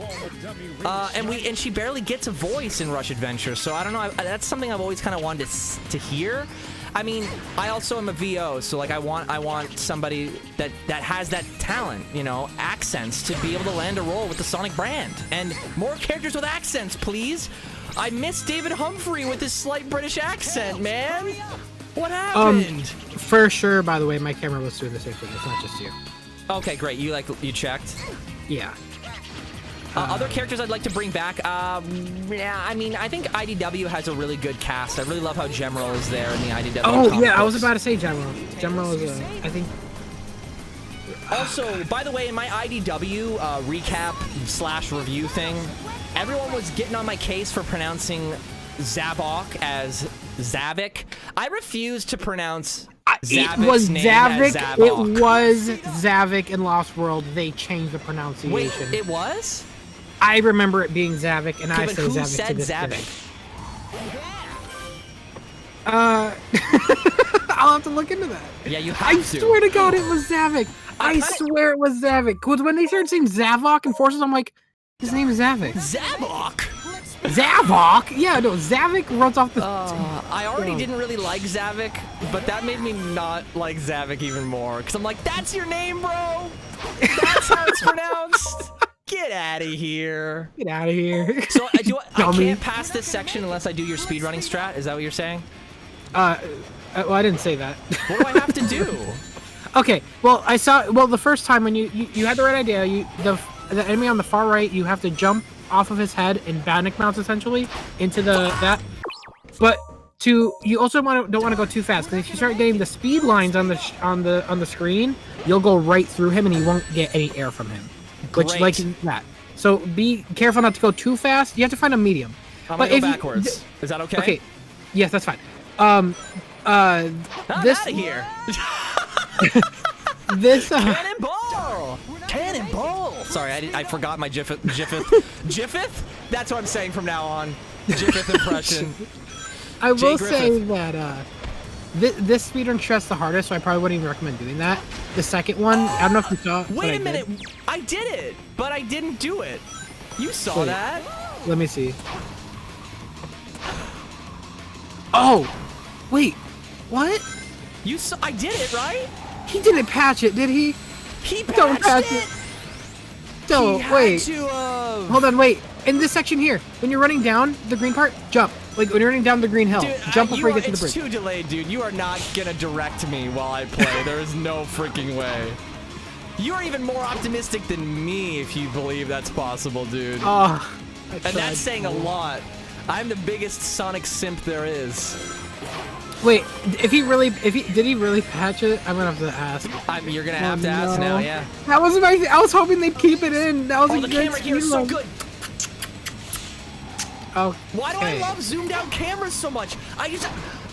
And she barely gets a voice in Rush Adventure, so I don't know. That's something I've always kind of wanted to hear. I mean, I also am a VO, so like I want somebody that has that talent, you know, accents to be able to land a role with the Sonic brand. And more characters with accents, please. I miss David Humphrey with his slight British accent, man. What happened? For sure, by the way, my camera was doing the same thing. It's not just you. Okay, great. You checked? Yeah. Other characters I'd like to bring back, yeah, I mean, I think IDW has a really good cast. I really love how Gemro is there in the IDW. Oh, yeah, I was about to say Gemro. Gemro is I think... Also, by the way, in my IDW recap / review thing, everyone was getting on my case for pronouncing Zavok as Zavik. I refuse to pronounce Zavik's it was name Zavik. as Zavok. It was Zavik in Lost World. They changed the pronunciation. Wait, it was? I remember it being Zavik, and I say who Zavik said to this Zavik? day. I'll have to look into that. Yeah, you have to. I swear to God, it was Zavik. I swear it was Zavik. Because when they started saying Zavok and Forces, I'm like, his name is Zavik. Zavok? Zavok? Yeah, no, Zavik runs off the... I already didn't really like Zavik, but that made me not like Zavik even more. Because I'm like, that's your name, bro? That's how it's pronounced? Get out of here. Get out of here. So I can't pass this section unless I do your speedrunning strat? Is that what you're saying? Well, I didn't say that. What do I have to do? Okay, well, the first time when you had the right idea, the enemy on the far right, you have to jump off of his head and panic mounts essentially into that. But you also don't want to go too fast, because if you start getting the speed lines on the screen, you'll go right through him and you won't get any air from him. Great. Which like that. So be careful not to go too fast. You have to find a medium. I'm gonna go backwards. Is that okay? Okay. Yes, that's fine. Out of here. This Cannonball! Cannonball! Sorry, I forgot my Jiffith. Jiffith? That's what I'm saying from now on. Jiffith impression. I will say that This speedrun stressed the hardest, so I probably wouldn't even recommend doing that. The second one, I don't know if you saw. Wait a minute, I did it, but I didn't do it. You saw that? Let me see. Oh, wait, what? You saw? I did it, right? He didn't patch it, did he? He patched Don't patch it. Don't he wait. Had to, Hold on, wait. In this section here, when you're running down the green part, jump. Like when you're running down the green hill, dude, jump before you get to the bridge. It's too delayed, dude. You are not gonna direct me while I play. There is no freaking way. You are even more optimistic than me if you believe that's possible, dude. Oh, and that's saying a lot. I'm the biggest Sonic simp there is. Wait, did he really patch it? I'm gonna have to ask. You're gonna have to ask now, yeah. That was my. I was hoping they'd keep it in. That was a the great camera here is so good. Oh. Why do I love zoomed out cameras so much?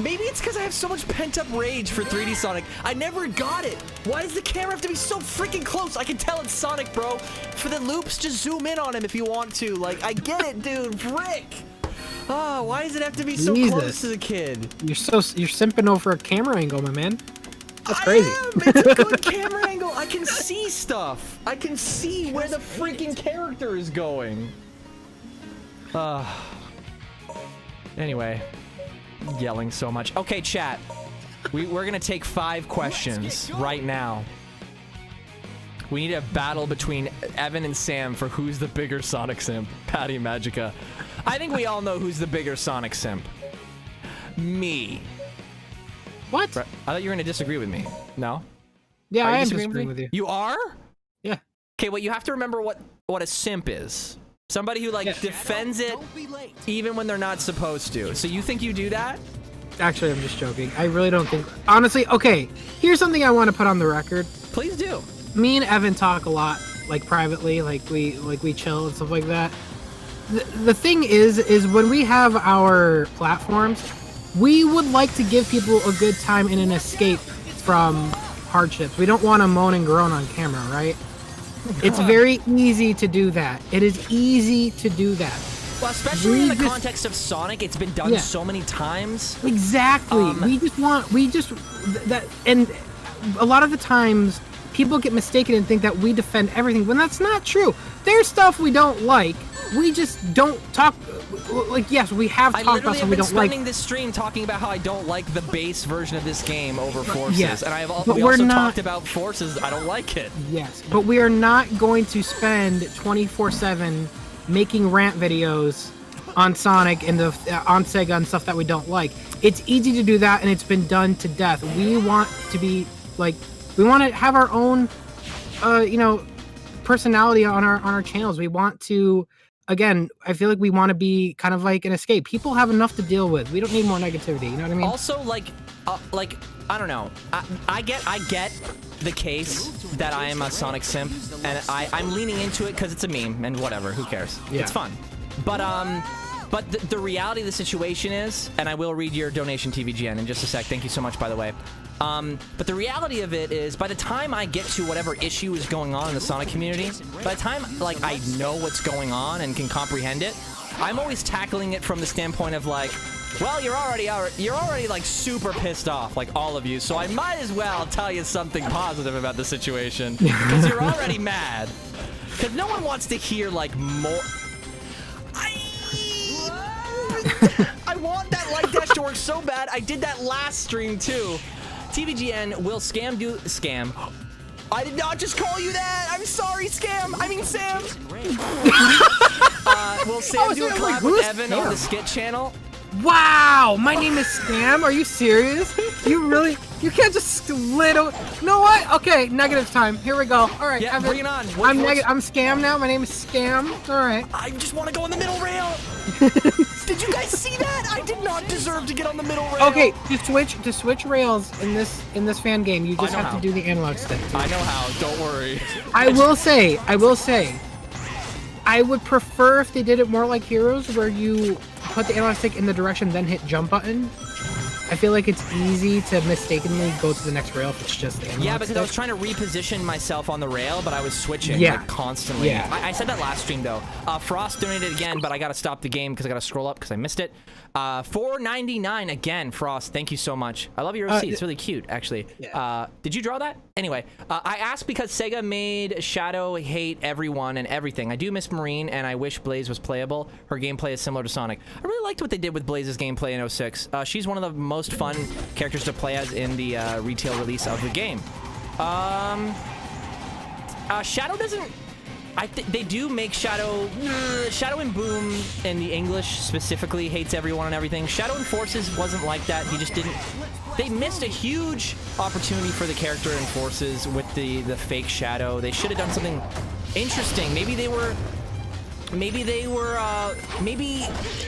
Maybe it's because I have so much pent up rage for 3D Sonic. I never got it. Why does the camera have to be so freaking close? I can tell it's Sonic, bro. For the loops, just zoom in on him if you want to. Like, I get it, dude. Frick. Oh, why does it have to be so close to the kid? You're simping over a camera angle, my man. That's crazy. It's a good camera angle. I can see stuff. I can see where the freaking character is going. Anyway, yelling so much. Okay, chat. We're gonna take 5 questions right now. We need a battle between Evan and Sam for who's the bigger Sonic simp. Patty Magica. I think we all know who's the bigger Sonic simp. Me. What? I thought you were gonna disagree with me. No? Yeah, I am disagreeing with you. You are? Yeah. Okay, well, you have to remember what a simp is. Somebody who, like, defends it even when they're not supposed to. So you think you do that? Actually, I'm just joking. I really don't think... Honestly, okay, here's something I want to put on the record. Please do. Me and Evan talk a lot, like, privately, like we chill and stuff like that. The thing is when we have our platforms, we would like to give people a good time and an escape from hardships. We don't want to moan and groan on camera, right? It's very easy to do that. It is easy to do that. Well, especially in the context of Sonic, it's been done so many times. Exactly. And a lot of the times, people get mistaken and think that we defend everything, when that's not true. There's stuff we don't like. We just don't talk. Like, yes, we have talked about stuff we don't like. I literally have been spending this stream talking about how I don't like the base version of this game over Forces. Yes, and we also talked about Forces. I don't like it. Yes, but we are not going to spend 24/7 making rant videos on Sonic and on Sega and stuff that we don't like. It's easy to do that, and it's been done to death. We want to be like, we want to have our own, personality on our channels. We want to. Again, I feel like we want to be kind of like an escape. People have enough to deal with. We don't need more negativity. You know what I mean? Also, like I don't know. I get the case that I am a Sonic simp, and I'm leaning into it because it's a meme and whatever. Who cares? Yeah. It's fun. But the reality of the situation is, and I will read your donation, TVGN, in just a sec. Thank you so much, by the way. But the reality of it is, by the time I get to whatever issue is going on in the Sonic community, by the time, like, I know what's going on and can comprehend it, I'm always tackling it from the standpoint of, like, well, you're already like super pissed off, like all of you, so I might as well tell you something positive about the situation, because you're already mad. Because no one wants to hear, like, more... I want that light dash to work so bad. I did that last stream, too. TVGN, will Scam do... Scam. I did not just call you that! I'm sorry, Scam! I mean, Sam! Will Sam do a collab with Evan on the Skit channel? Wow! My name is Scam? Are you serious? You can't just little... You know what? Okay, negative time. Here we go. Alright, yeah, Evan. Bring it on. I'm Scam now. My name is Scam. Alright. I just want to go on the middle rail! Did you guys see that? I did not deserve to get on the middle rail. Okay, to switch rails in this fan game, you just have to do the analog stick. Too. I know how. Don't worry. I will say, I would prefer if they did it more like Heroes, where you put the analog stick in the direction, then hit jump button. I feel like it's easy to mistakenly go to the next rail if it's just the analog Yeah, because I was stick. trying to reposition myself on the rail, but I was switching like, constantly. Yeah. I said that last stream, though. Frost donated again, but I got to stop the game because I got to scroll up because I missed it. $4.99 again, Frost. Thank you so much. I love your receipt. It's really cute, actually. Yeah. Did you draw that? Anyway, I asked because Sega made Shadow hate everyone and everything. I do miss Marine, and I wish Blaze was playable. Her gameplay is similar to Sonic. I really liked what they did with Blaze's gameplay in 06. She's one of the most fun characters to play as in the retail release of the game. Shadow doesn't... they do make Shadow... Shadow and Boom in the English specifically hates everyone and everything. Shadow and Forces wasn't like that. He just didn't... They missed a huge opportunity for the character in Forces with the fake Shadow. They should have done something interesting. Maybe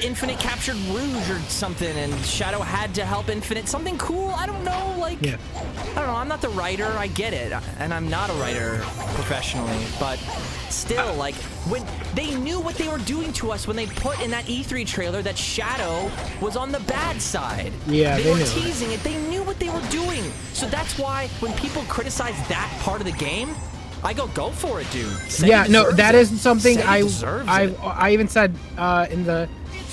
Infinite captured Rouge or something, and Shadow had to help Infinite. Something cool. I don't know. Like, I don't know. I'm not the writer. I get it, and I'm not a writer professionally, but still, like, when they knew what they were doing to us when they put in that E3 trailer that Shadow was on the bad side. Yeah, they were teasing it. They knew what they were doing. So that's why when people criticize that part of the game, I go for it, dude. Yeah, no, that is something I even said in the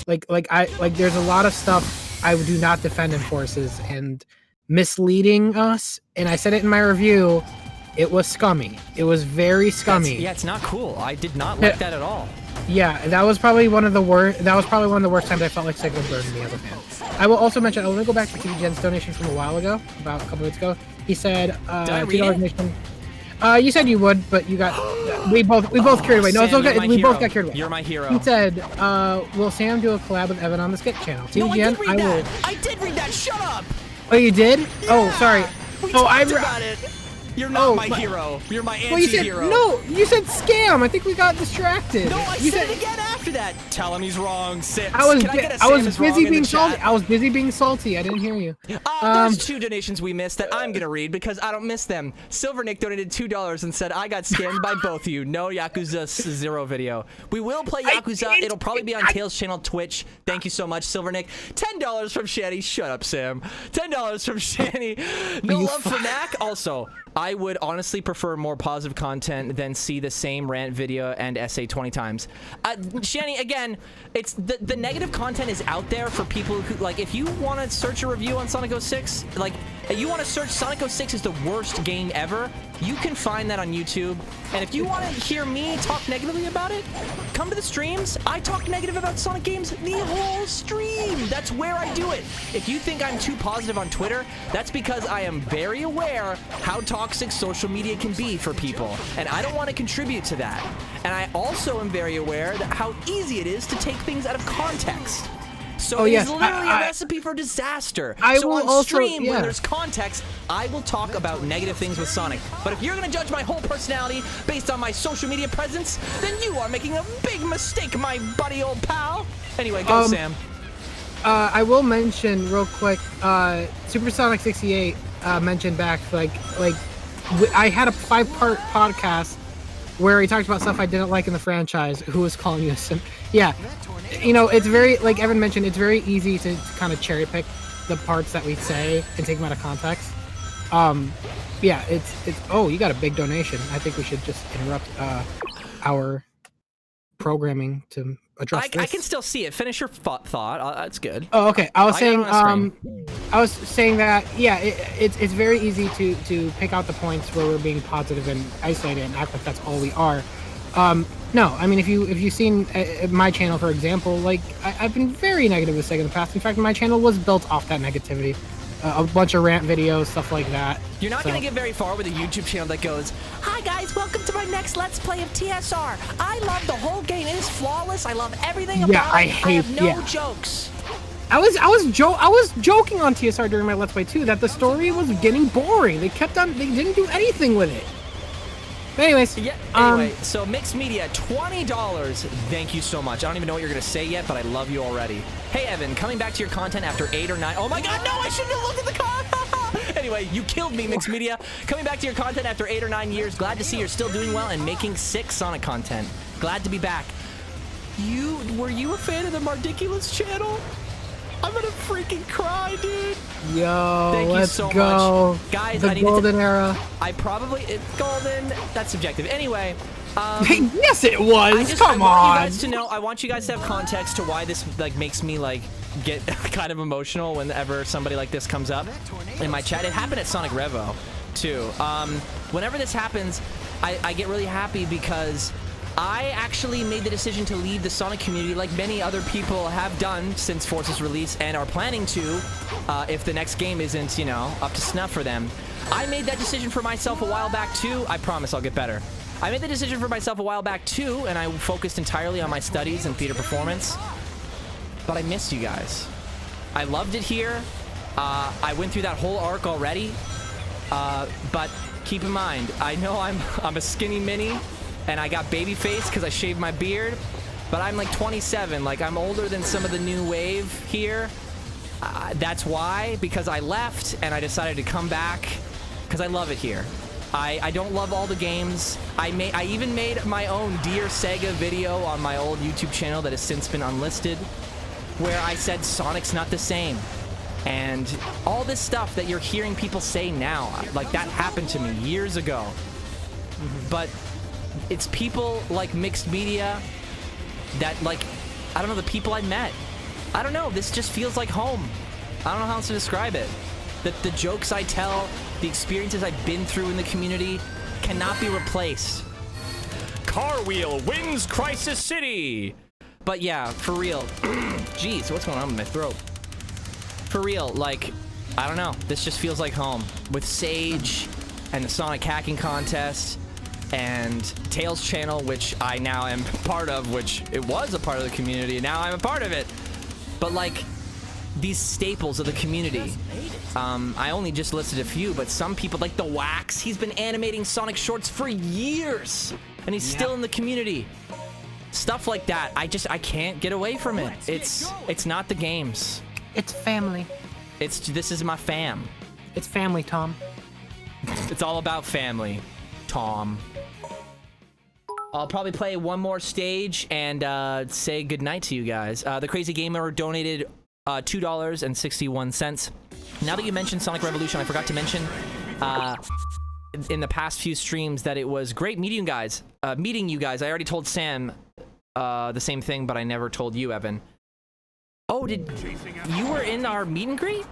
there's a lot of stuff I do not defend in Forces and misleading us, and I said it in my review. It was scummy. It was very scummy. Yeah, it's not cool. I did not like that at all. Yeah, that was probably one of the worst. That was probably one of the worst times I felt like Sega burned me as a fan. I will also mention. I want to go back to TV Gen's donation from a while ago, about a couple minutes ago. He said, Did I read it? donation. You said you would, but you got we both carried away. No, it's Sam, okay. We both got carried away. You're my hero. He said, "Will Sam do a collab with Evan on the Skit channel?" No, I did read that. will. I did read that. Shut up. Oh, you did? Yeah. Oh, sorry. We talked about it. You're not my hero. You're my anti-hero. Well, you said scam. I think we got distracted. No, I said it again after that. Tell him he's wrong. I was busy being salty. I was busy being salty. I didn't hear you. There's two donations we missed that I'm gonna read because I don't miss them. Silvernick donated $2 and said, "I got scammed by both of you. No Yakuza 0 video. We will play Yakuza. It'll probably be on Tails channel Twitch. Thank you so much, Silvernick. $10 from Shanny. Shut up, Sam. $10 from Shanny. No love for Knack. Also, I would honestly prefer more positive content than see the same rant video and essay 20 times. Shanny, again, it's the negative content is out there for people who, like, if you want to search a review on Sonic 06, like, you want to search Sonic 06 is the worst game ever, you can find that on YouTube. And if you want to hear me talk negatively about it, come to the streams. I talk negative about Sonic games the whole stream. That's where I do it. If you think I'm too positive on Twitter, that's because I am very aware how toxic social media can be for people, and I don't want to contribute to that. And I also am very aware that how easy it is to take things out of context. So it's literally a recipe for disaster. So on stream, when there's context, I will talk about negative things with Sonic. But if you're going to judge my whole personality based on my social media presence, then you are making a big mistake, my buddy old pal. Anyway, go Sam. I will mention real quick, Supersonic 68 mentioned back, I had a 5-part podcast where he talked about stuff I didn't like in the franchise. Who was calling you a simp? Yeah, you know, it's very, like Evan mentioned, it's very easy to kind of cherry pick the parts that we say and take them out of context. Yeah, it's. Oh, you got a big donation. I think we should just interrupt our programming to address this. I can still see it. Finish your thought. That's good. Oh, okay. I was saying that it's very easy to pick out the points where we're being positive and isolated and act like that's all we are. No, I mean, if you've seen my channel, for example, like I've been very negative with Sega in the past. In fact, my channel was built off that negativity. A bunch of rant videos, stuff like that. You're not going to get very far with a YouTube channel that goes, "Hi guys, welcome to my next Let's Play of TSR. I love the whole game. It is flawless. I love everything about it. I have no jokes." I was joking on TSR during my Let's Play too that the story was getting boring. They didn't do anything with it. But anyways, anyway, so Mixed Media, $20. Thank you so much. I don't even know what you're gonna say yet, but I love you already. Hey Evan, coming back to your content after 8 or 9. Oh my God, no! I shouldn't have looked at the content. Anyway, you killed me, Mixed Media. Coming back to your content after 8 or 9 years. Glad to see you're still doing well and making sick Sonic content. Glad to be back. Were you a fan of the Mardiculous channel? I'm gonna freaking cry, dude. Yo, Thank you let's so go. much. Guys, the I need golden era. I probably... golden? That's subjective. Anyway... Yes, it was. Come I want on. you guys to know. I want you guys to have context to why this like makes me like get kind of emotional whenever somebody like this comes up in my chat. It happened at Sonic Revo too. Whenever this happens, I get really happy because I actually made the decision to leave the Sonic community like many other people have done since Forza's release and are planning to if the next game isn't, you know, up to snuff for them. I made that decision for myself a while back too. I promise I'll get better. I made the decision for myself a while back too, and I focused entirely on my studies and theater performance. But I missed you guys. I loved it here. I went through that whole arc already. But keep in mind, I know I'm a skinny mini, and I got baby face because I shaved my beard. But I'm like 27. Like I'm older than some of the new wave here. That's why, because I left and I decided to come back because I love it here. I don't love all the games. I even made my own Dear Sega video on my old YouTube channel that has since been unlisted, where I said Sonic's not the same. And all this stuff that you're hearing people say now, like that happened to me years ago. But it's people like Mixed Media that like, I don't know, the people I met. I don't know, this just feels like home. I don't know how else to describe it. The jokes I tell, the experiences I've been through in the community cannot be replaced. Carwheel wins Crisis City! But yeah, for real. Jeez, what's going on with my throat? For real, like, I don't know. This just feels like home. With Sage and the Sonic Hacking Contest and Tails channel, which I now am part of, which it was a part of the community, and now I'm a part of it. But like, these staples of the community. I only just listed a few, but some people, like the Wax, he's been animating Sonic shorts for years, and he's still in the community. Stuff like that, I can't get away from it. It's not the games. It's family. This is my fam. It's family, Tom. It's all about family, Tom. I'll probably play one more stage and say goodnight to you guys. The Crazy Gamer donated $2.61. Now that you mentioned Sonic Revolution, I forgot to mention in the past few streams that it was great meeting you guys. I already told Sam the same thing, but I never told you, Evan. Oh, you were in our meet and greet?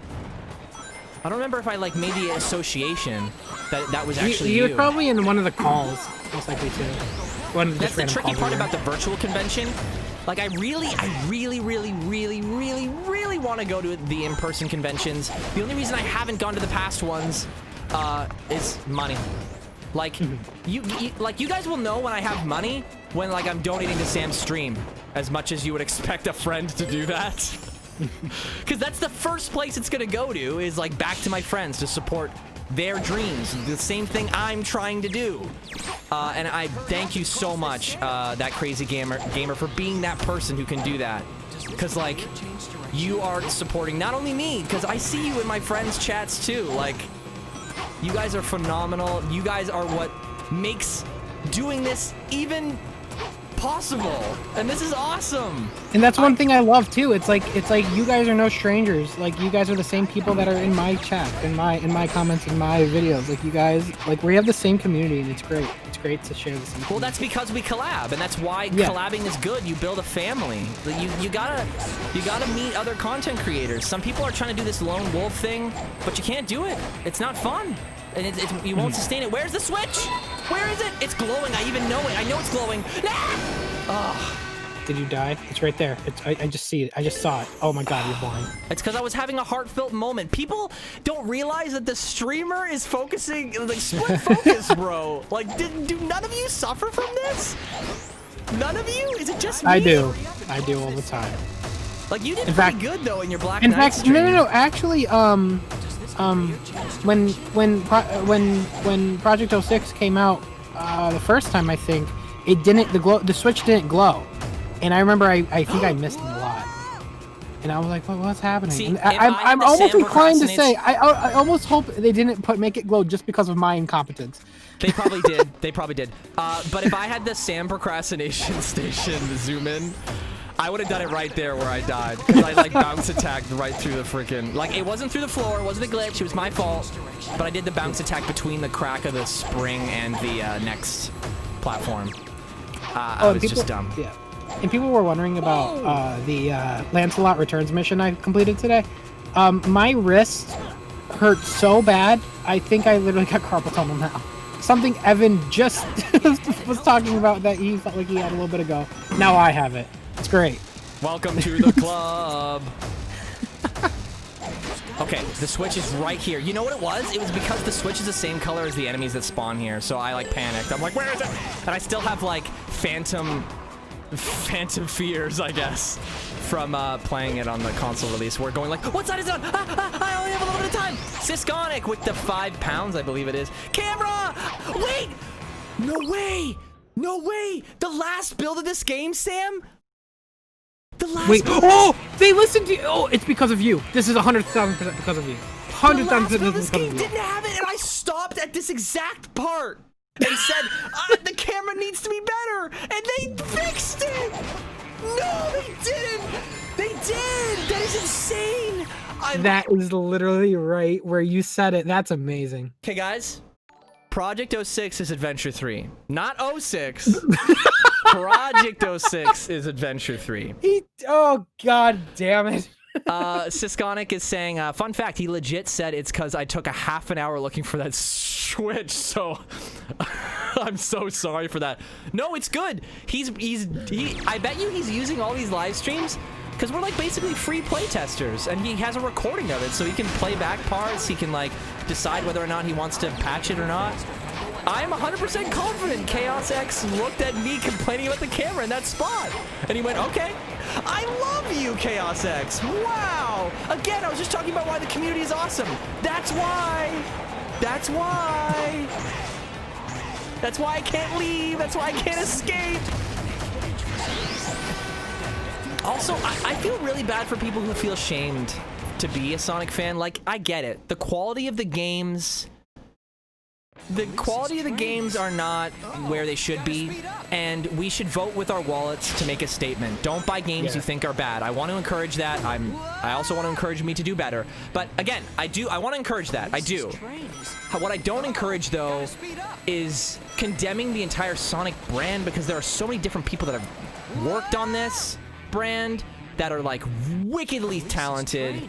I don't remember if I like made the association that was actually you. You were probably in one of the calls, most likely too. That's the tricky part about the virtual convention. Like, I really want to go to the in-person conventions. The only reason I haven't gone to the past ones is money. Like, you guys will know when I have money when, like, I'm donating to Sam's stream, as much as you would expect a friend to do that. Because that's the first place it's gonna go to, is, like, back to my friends to support their dreams, the same thing I'm trying to do. And I thank you so much, that Crazy Gamer, for being that person who can do that. Because, like, you are supporting not only me, because I see you in my friends' chats too. Like, you guys are phenomenal. You guys are what makes doing this even possible, and this is awesome. And that's one thing I love too. It's like you guys are no strangers. Like, you guys are the same people that are in my chat, in my comments, in my videos. Like, you guys, like, we have the same community, and it's great. It's great to share the same community. Well, that's because we collab, and that's why collabing is good. You build a family. You gotta meet other content creators. Some people are trying to do this lone wolf thing, but you can't do it. It's not fun. And you won't sustain it. Where's the switch? Where is it? It's glowing. I even know it. I know it's glowing. Oh. Did you die? It's right there. I just see it. I just saw it. Oh my god, you're blind. It's because I was having a heartfelt moment. People don't realize that the streamer is focusing, like, split focus, bro. Like, do none of you suffer from this? None of you? Is it just me? I do. I do all the time. Like, you did pretty good though in your Black Knight stream. No. Actually, when Project 06 came out the first time, I think the switch didn't glow, and I remember I think I missed it a lot, and I was like, what's happening? See, I'm almost inclined to say I almost hope they didn't make it glow just because of my incompetence. They probably did. They probably did. But if I had the Sam procrastination station zoom in, I would have done it right there where I died. Because I like bounce attacked right through the freaking... Like, it wasn't through the floor. It wasn't a glitch. It was my fault. But I did the bounce attack between the crack of the spring and the next platform. I was just dumb. Yeah. And people were wondering about the Lancelot Returns mission I completed today. My wrist hurt so bad, I think I literally got carpal tunnel now. Something Evan just was talking about that he felt like he had a little bit ago. Now I have it. It's great. Welcome to the club. Okay, the switch is right here. You know what it was? It was because the switch is the same color as the enemies that spawn here. So I like panicked. I'm like, where is it? And I still have like phantom fears, I guess, from playing it on the console release. We're going like, what side is it on? I only have a little bit of time. Sisconic with the 5 pounds, I believe it is. Camera! Wait! No way! No way! The last build of this game, Sam? The last Wait, oh! They listened to you! Oh, it's because of you. This is 100,000% because of you. 100,000% because of this game you. didn't have it, and I stopped at this exact part. They said, the camera needs to be better, and they fixed it! No, they didn't! They did! That is insane! That is literally right where you said it. That's amazing. Okay, guys. Project 06 is Adventure 3. Not 06. Project 06 is Adventure 3. Oh, god damn it. Sisconic is saying, fun fact, he legit said it's because I took a half an hour looking for that switch, so I'm so sorry for that. No, it's good. I bet you he's using all these live streams because we're like basically free play testers, and he has a recording of it, so he can play back parts. He can like decide whether or not he wants to patch it or not. I'm 100% confident Chaos X looked at me complaining about the camera in that spot, and he went, okay. I love you, Chaos X. Wow. Again, I was just talking about why the community is awesome. That's why. That's why. That's why I can't leave. That's why I can't escape. Also, I feel really bad for people who feel shamed to be a Sonic fan. Like, I get it. The quality of the games... The quality of the games are not where they should be, and we should vote with our wallets to make a statement. Don't buy games you think are bad. I want to encourage that. I also want to encourage me to do better. But again, I want to encourage that. I do. What I don't encourage, though, is condemning the entire Sonic brand, because there are so many different people that have worked on this brand that are like wickedly talented.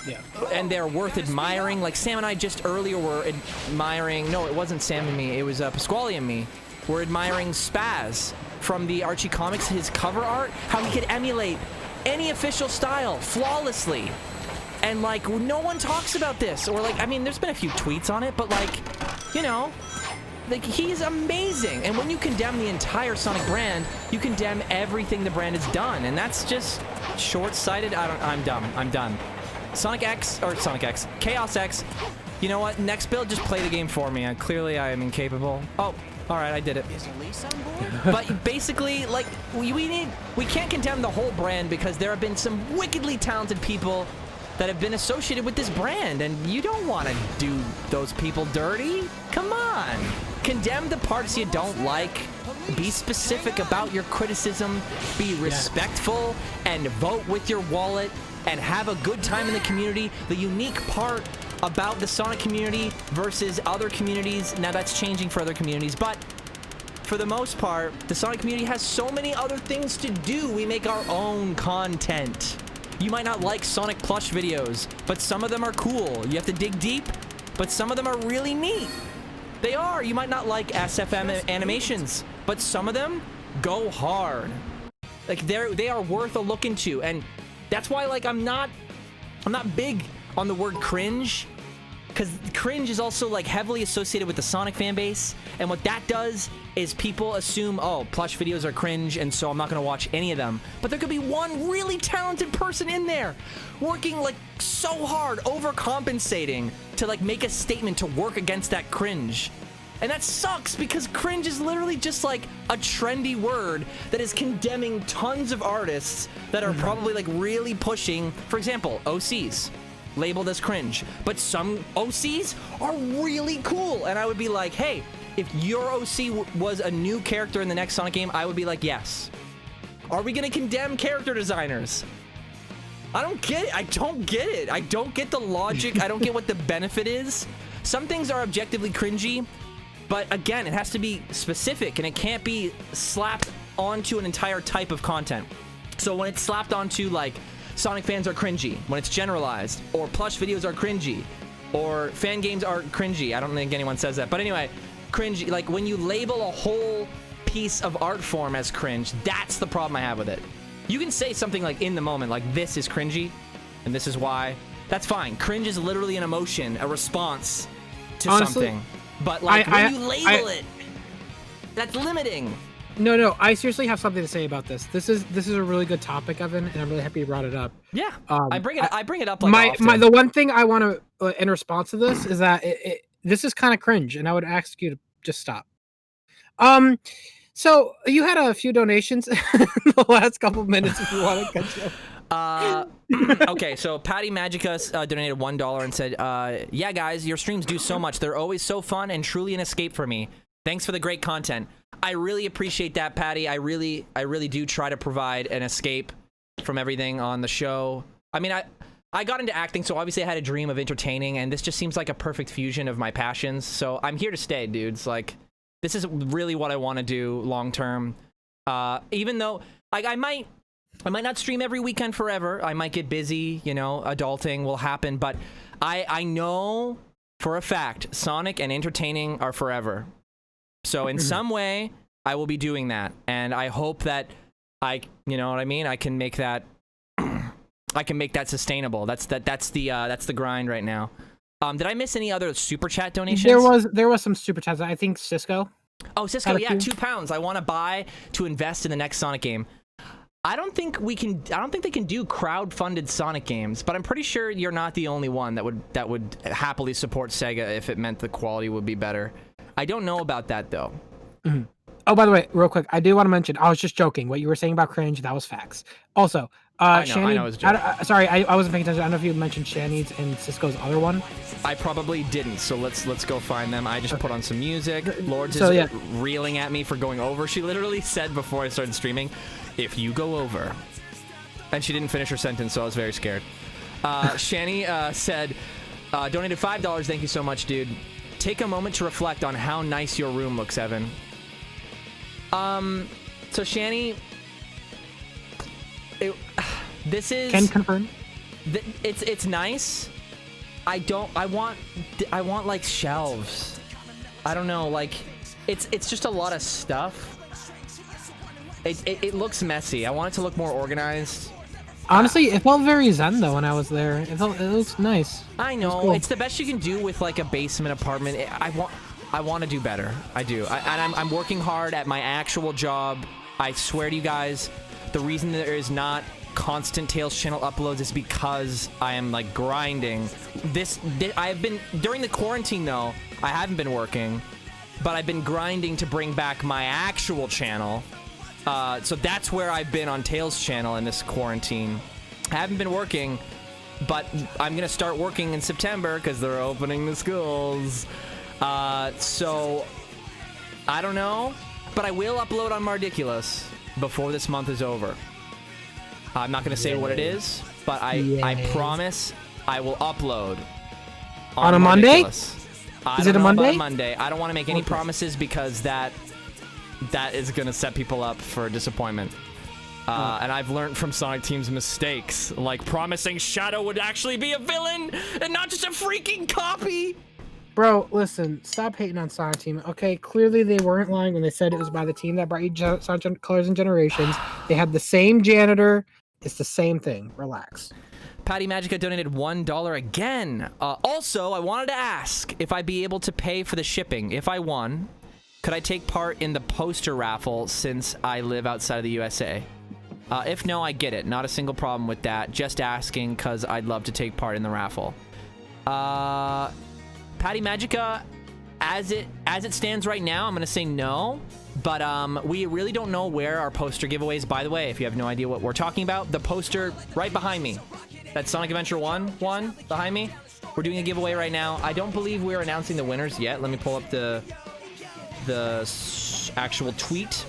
Yeah. And they're worth admiring. Like Sam and I just earlier were admiring, no, it wasn't Sam and me, it was Pasquale and me. We're admiring Spaz from the Archie comics, his cover art, how he could emulate any official style flawlessly. And like, no one talks about this. Or like, I mean, there's been a few tweets on it, but like, you know, like he's amazing. And when you condemn the entire Sonic brand, you condemn everything the brand has done. And that's just short-sighted. I'm dumb. I'm done. Chaos X, you know what? Next build, just play the game for me. Clearly, I am incapable. Oh, all right, I did it. But basically, like, we can't condemn the whole brand because there have been some wickedly talented people that have been associated with this brand, and you don't want to do those people dirty. Come on. Condemn the parts you don't like. Be specific about your criticism. Be respectful and vote with your wallet. And have a good time in the community. The unique part about the Sonic community versus other communities, now that's changing for other communities, but for the most part, the Sonic community has so many other things to do. We make our own content. You might not like Sonic plush videos, but some of them are cool. You have to dig deep, but some of them are really neat. They are. You might not like SFM animations, but some of them go hard. Like they are worth a look into, and that's why, like, I'm not big on the word cringe, because cringe is also like heavily associated with the Sonic fan base, and what that does is people assume, oh, plush videos are cringe, and so I'm not gonna watch any of them. But there could be one really talented person in there working like so hard, overcompensating to like make a statement to work against that cringe. And that sucks, because cringe is literally just like a trendy word that is condemning tons of artists that are probably like really pushing, for example, OCs, labeled as cringe. But some OCs are really cool. And I would be like, hey, if your OC was a new character in the next Sonic game, I would be like, yes. Are we gonna condemn character designers? I don't get it. I don't get it. I don't get the logic. I don't get what the benefit is. Some things are objectively cringy, but again, it has to be specific and it can't be slapped onto an entire type of content. So when it's slapped onto like Sonic fans are cringy, when it's generalized, or plush videos are cringy, or fan games are cringy. I don't think anyone says that, but anyway, cringy. Like when you label a whole piece of art form as cringe, that's the problem I have with it. You can say something like in the moment, like this is cringy, and this is why. That's fine. Cringe is literally an emotion, a response to Honestly, something. But like when you label it, that's limiting. No, I seriously have something to say about this. This is a really good topic, Evan, and I'm really happy you brought it up. Yeah, I bring it up like often. The one thing I want to in response to this is that this is kind of cringe, and I would ask you to just stop. So you had a few donations in the last couple minutes if you want to catch up. Okay, so Patty Magicus donated $1 and said, yeah, guys, your streams do so much. They're always so fun and truly an escape for me. Thanks for the great content. I really appreciate that, Patty. I really do try to provide an escape from everything on the show. I mean, I got into acting, so obviously I had a dream of entertaining, and this just seems like a perfect fusion of my passions. So I'm here to stay, dudes. Like, this is really what I want to do long term. Even though, like, I might not stream every weekend forever. I might get busy, you know, adulting will happen. But I know for a fact Sonic and entertaining are forever. So in some way, I will be doing that. And I hope that you know what I mean? I can make that sustainable. That's the grind right now. Did I miss any other super chat donations? There was some super chats. I think Cisco. Oh, Cisco, yeah, £2. I want to buy to invest in the next Sonic game. I don't think they can do crowd-funded Sonic games, but I'm pretty sure you're not the only one that would happily support Sega if it meant the quality would be better. I don't know about that though. Mm-hmm. Oh, by the way, real quick, I do want to mention, I was just joking. What you were saying about cringe, that was facts. Also, I know it was a joke. Sorry, I wasn't paying attention. I don't know if you mentioned Shani's and Cisco's other one. I probably didn't, so let's go find them. I just put on some music. Lords is reeling at me for going over. She literally said before I started streaming, if you go over. And she didn't finish her sentence, so I was very scared. Shani said, donated $5. Thank you so much, dude. Take a moment to reflect on how nice your room looks, Evan. So Shani, this is... Can confirm. It's nice. I want like shelves. I don't know, like it's just a lot of stuff. It looks messy. I want it to look more organized. Honestly, it felt very zen though when I was there. It looks nice. I know. Cool. It's the best you can do with like a basement apartment. I want to do better. I do. And I'm working hard at my actual job. I swear to you guys, the reason there is not constant Tales channel uploads is because I am like grinding. I've been during the quarantine though. I haven't been working, but I've been grinding to bring back my actual channel. So that's where I've been on Tales channel in this quarantine. I haven't been working, but I'm gonna start working in September because they're opening the schools. So I don't know, but I will upload on Mardiculous before this month is over. I'm not gonna say what it is, but I promise I will upload on a Monday. Is it a Monday? Monday. I don't want to make any promises because that is gonna set people up for disappointment. And I've learned from Sonic Team's mistakes, like promising Shadow would actually be a villain and not just a freaking copy. Bro, listen, stop hating on Sonic Team. Okay, clearly they weren't lying when they said it was by the team that brought you Sonic Colors and Generations. They had the same janitor. It's the same thing. Relax. Patty Magica donated $1 again. Also, I wanted to ask if I'd be able to pay for the shipping. If I won, could I take part in the poster raffle since I live outside of the USA? If no, I get it. Not a single problem with that. Just asking because I'd love to take part in the raffle. Patty Magica, as it stands right now, I'm going to say no. But we really don't know where our poster giveaways. By the way, if you have no idea what we're talking about, the poster right behind me. That's Sonic Adventure 1 behind me. We're doing a giveaway right now. I don't believe we're announcing the winners yet. Let me pull up the actual tweet.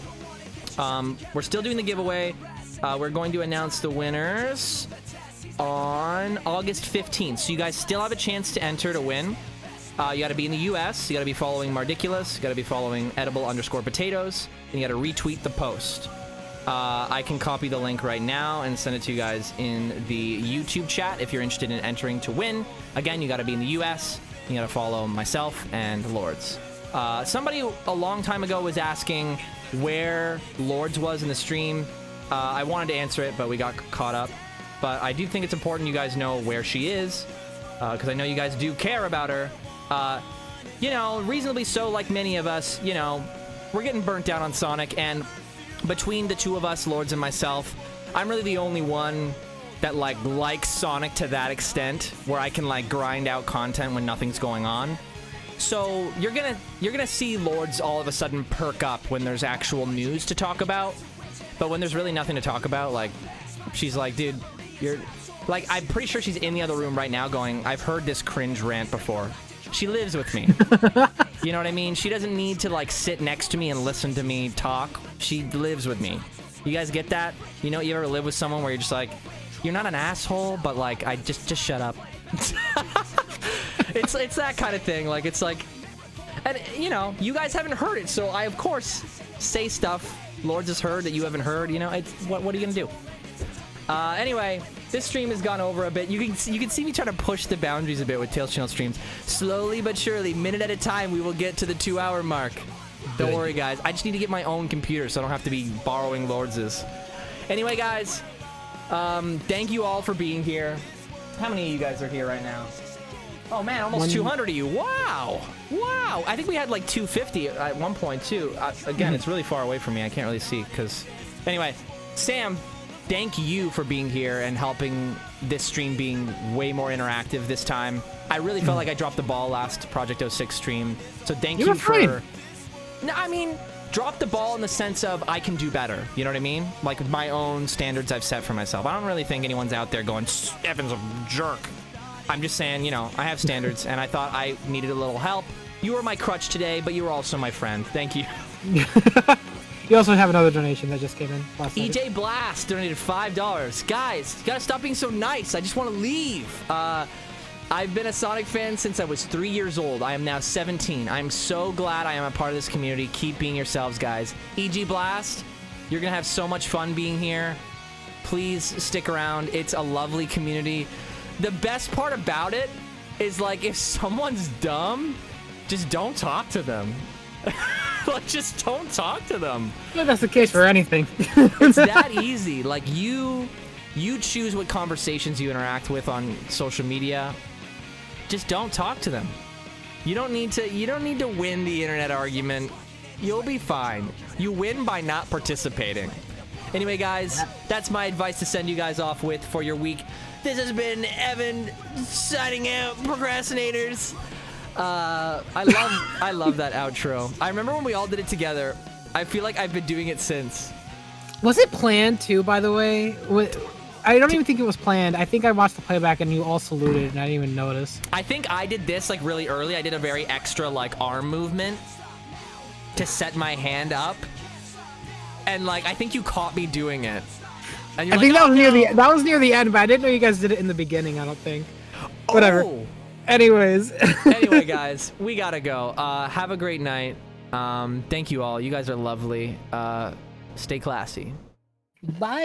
We're still doing the giveaway. We're going to announce the winners on August 15th. So you guys still have a chance to enter to win. You got to be in the U.S. You got to be following Mardiculous. You got to be following edible_potatoes. And you got to retweet the post. I can copy the link right now and send it to you guys in the YouTube chat if you're interested in entering to win. Again, you got to be in the U.S. You got to follow myself and Lords. Somebody a long time ago was asking where Lords was in the stream. I wanted to answer it, but we got caught up. But I do think it's important you guys know where she is, because I know you guys do care about her. You know, reasonably so, like many of us, you know, we're getting burnt down on Sonic, and between the two of us, Lords and myself, I'm really the only one that likes Sonic to that extent, where I can like grind out content when nothing's going on. So you're gonna see Lords all of a sudden perk up when there's actual news to talk about. But when there's really nothing to talk about, like, she's like, dude, you're like, I'm pretty sure she's in the other room right now going, I've heard this cringe rant before. She lives with me. You know what I mean? She doesn't need to like sit next to me and listen to me talk. She lives with me. You guys get that? You know, you ever live with someone where you're just like, you're not an asshole, but like, I just shut up. It's that kind of thing. Like, it's like, and you know, you guys haven't heard it, so I of course say stuff Lords has heard that you haven't heard. You know, it's what are you gonna do? Anyway, this stream has gone over a bit. You can see me trying to push the boundaries a bit with Tails Channel streams. Slowly but surely, minute at a time, we will get to the 2-hour mark. Don't worry, guys. I just need to get my own computer so I don't have to be borrowing Lords's. Anyway, guys, thank you all for being here. How many of you guys are here right now? Oh man, almost 200 of you. Wow. Wow. I think we had like 250 at one point too. Again, it's really far away from me. I can't really see because... Anyway, Sam, thank you for being here and helping this stream being way more interactive this time. I really felt like I dropped the ball last Project 06 stream. So thank you for... No, I mean, drop the ball in the sense of I can do better. You know what I mean? Like my own standards I've set for myself. I don't really think anyone's out there going, Evan's a jerk. I'm just saying, you know, I have standards, and I thought I needed a little help. You were my crutch today, but you were also my friend. Thank you. You also have another donation that just came in last night. EJ Blast donated $5. Guys, you gotta stop being so nice. I just want to leave. I've been a Sonic fan since I was 3 years old. I am now 17. I'm so glad I am a part of this community. Keep being yourselves, guys. EG Blast, you're gonna have so much fun being here. Please stick around. It's a lovely community. The best part about it is, like, if someone's dumb, just don't talk to them. Like, just don't talk to them. Yeah, that's the case for anything. It's that easy. Like, you choose what conversations you interact with on social media. Just don't talk to them. You don't need to win the internet argument. You'll be fine. You win by not participating. Anyway, guys, that's my advice to send you guys off with for your week. This has been Evan signing out, procrastinators. I love that outro. I remember when we all did it together. I feel like I've been doing it since. Was it planned too, by the way? I don't even think it was planned. I think I watched the playback and you all saluted and I didn't even notice. I think I did this like really early. I did a very extra like arm movement to set my hand up. And like, I think you caught me doing it. And I think that was near the end, but I didn't know you guys did it in the beginning, I don't think. Whatever. Oh. Anyways. Anyway, guys, we gotta go. Have a great night. Thank you all. You guys are lovely. Stay classy. Bye.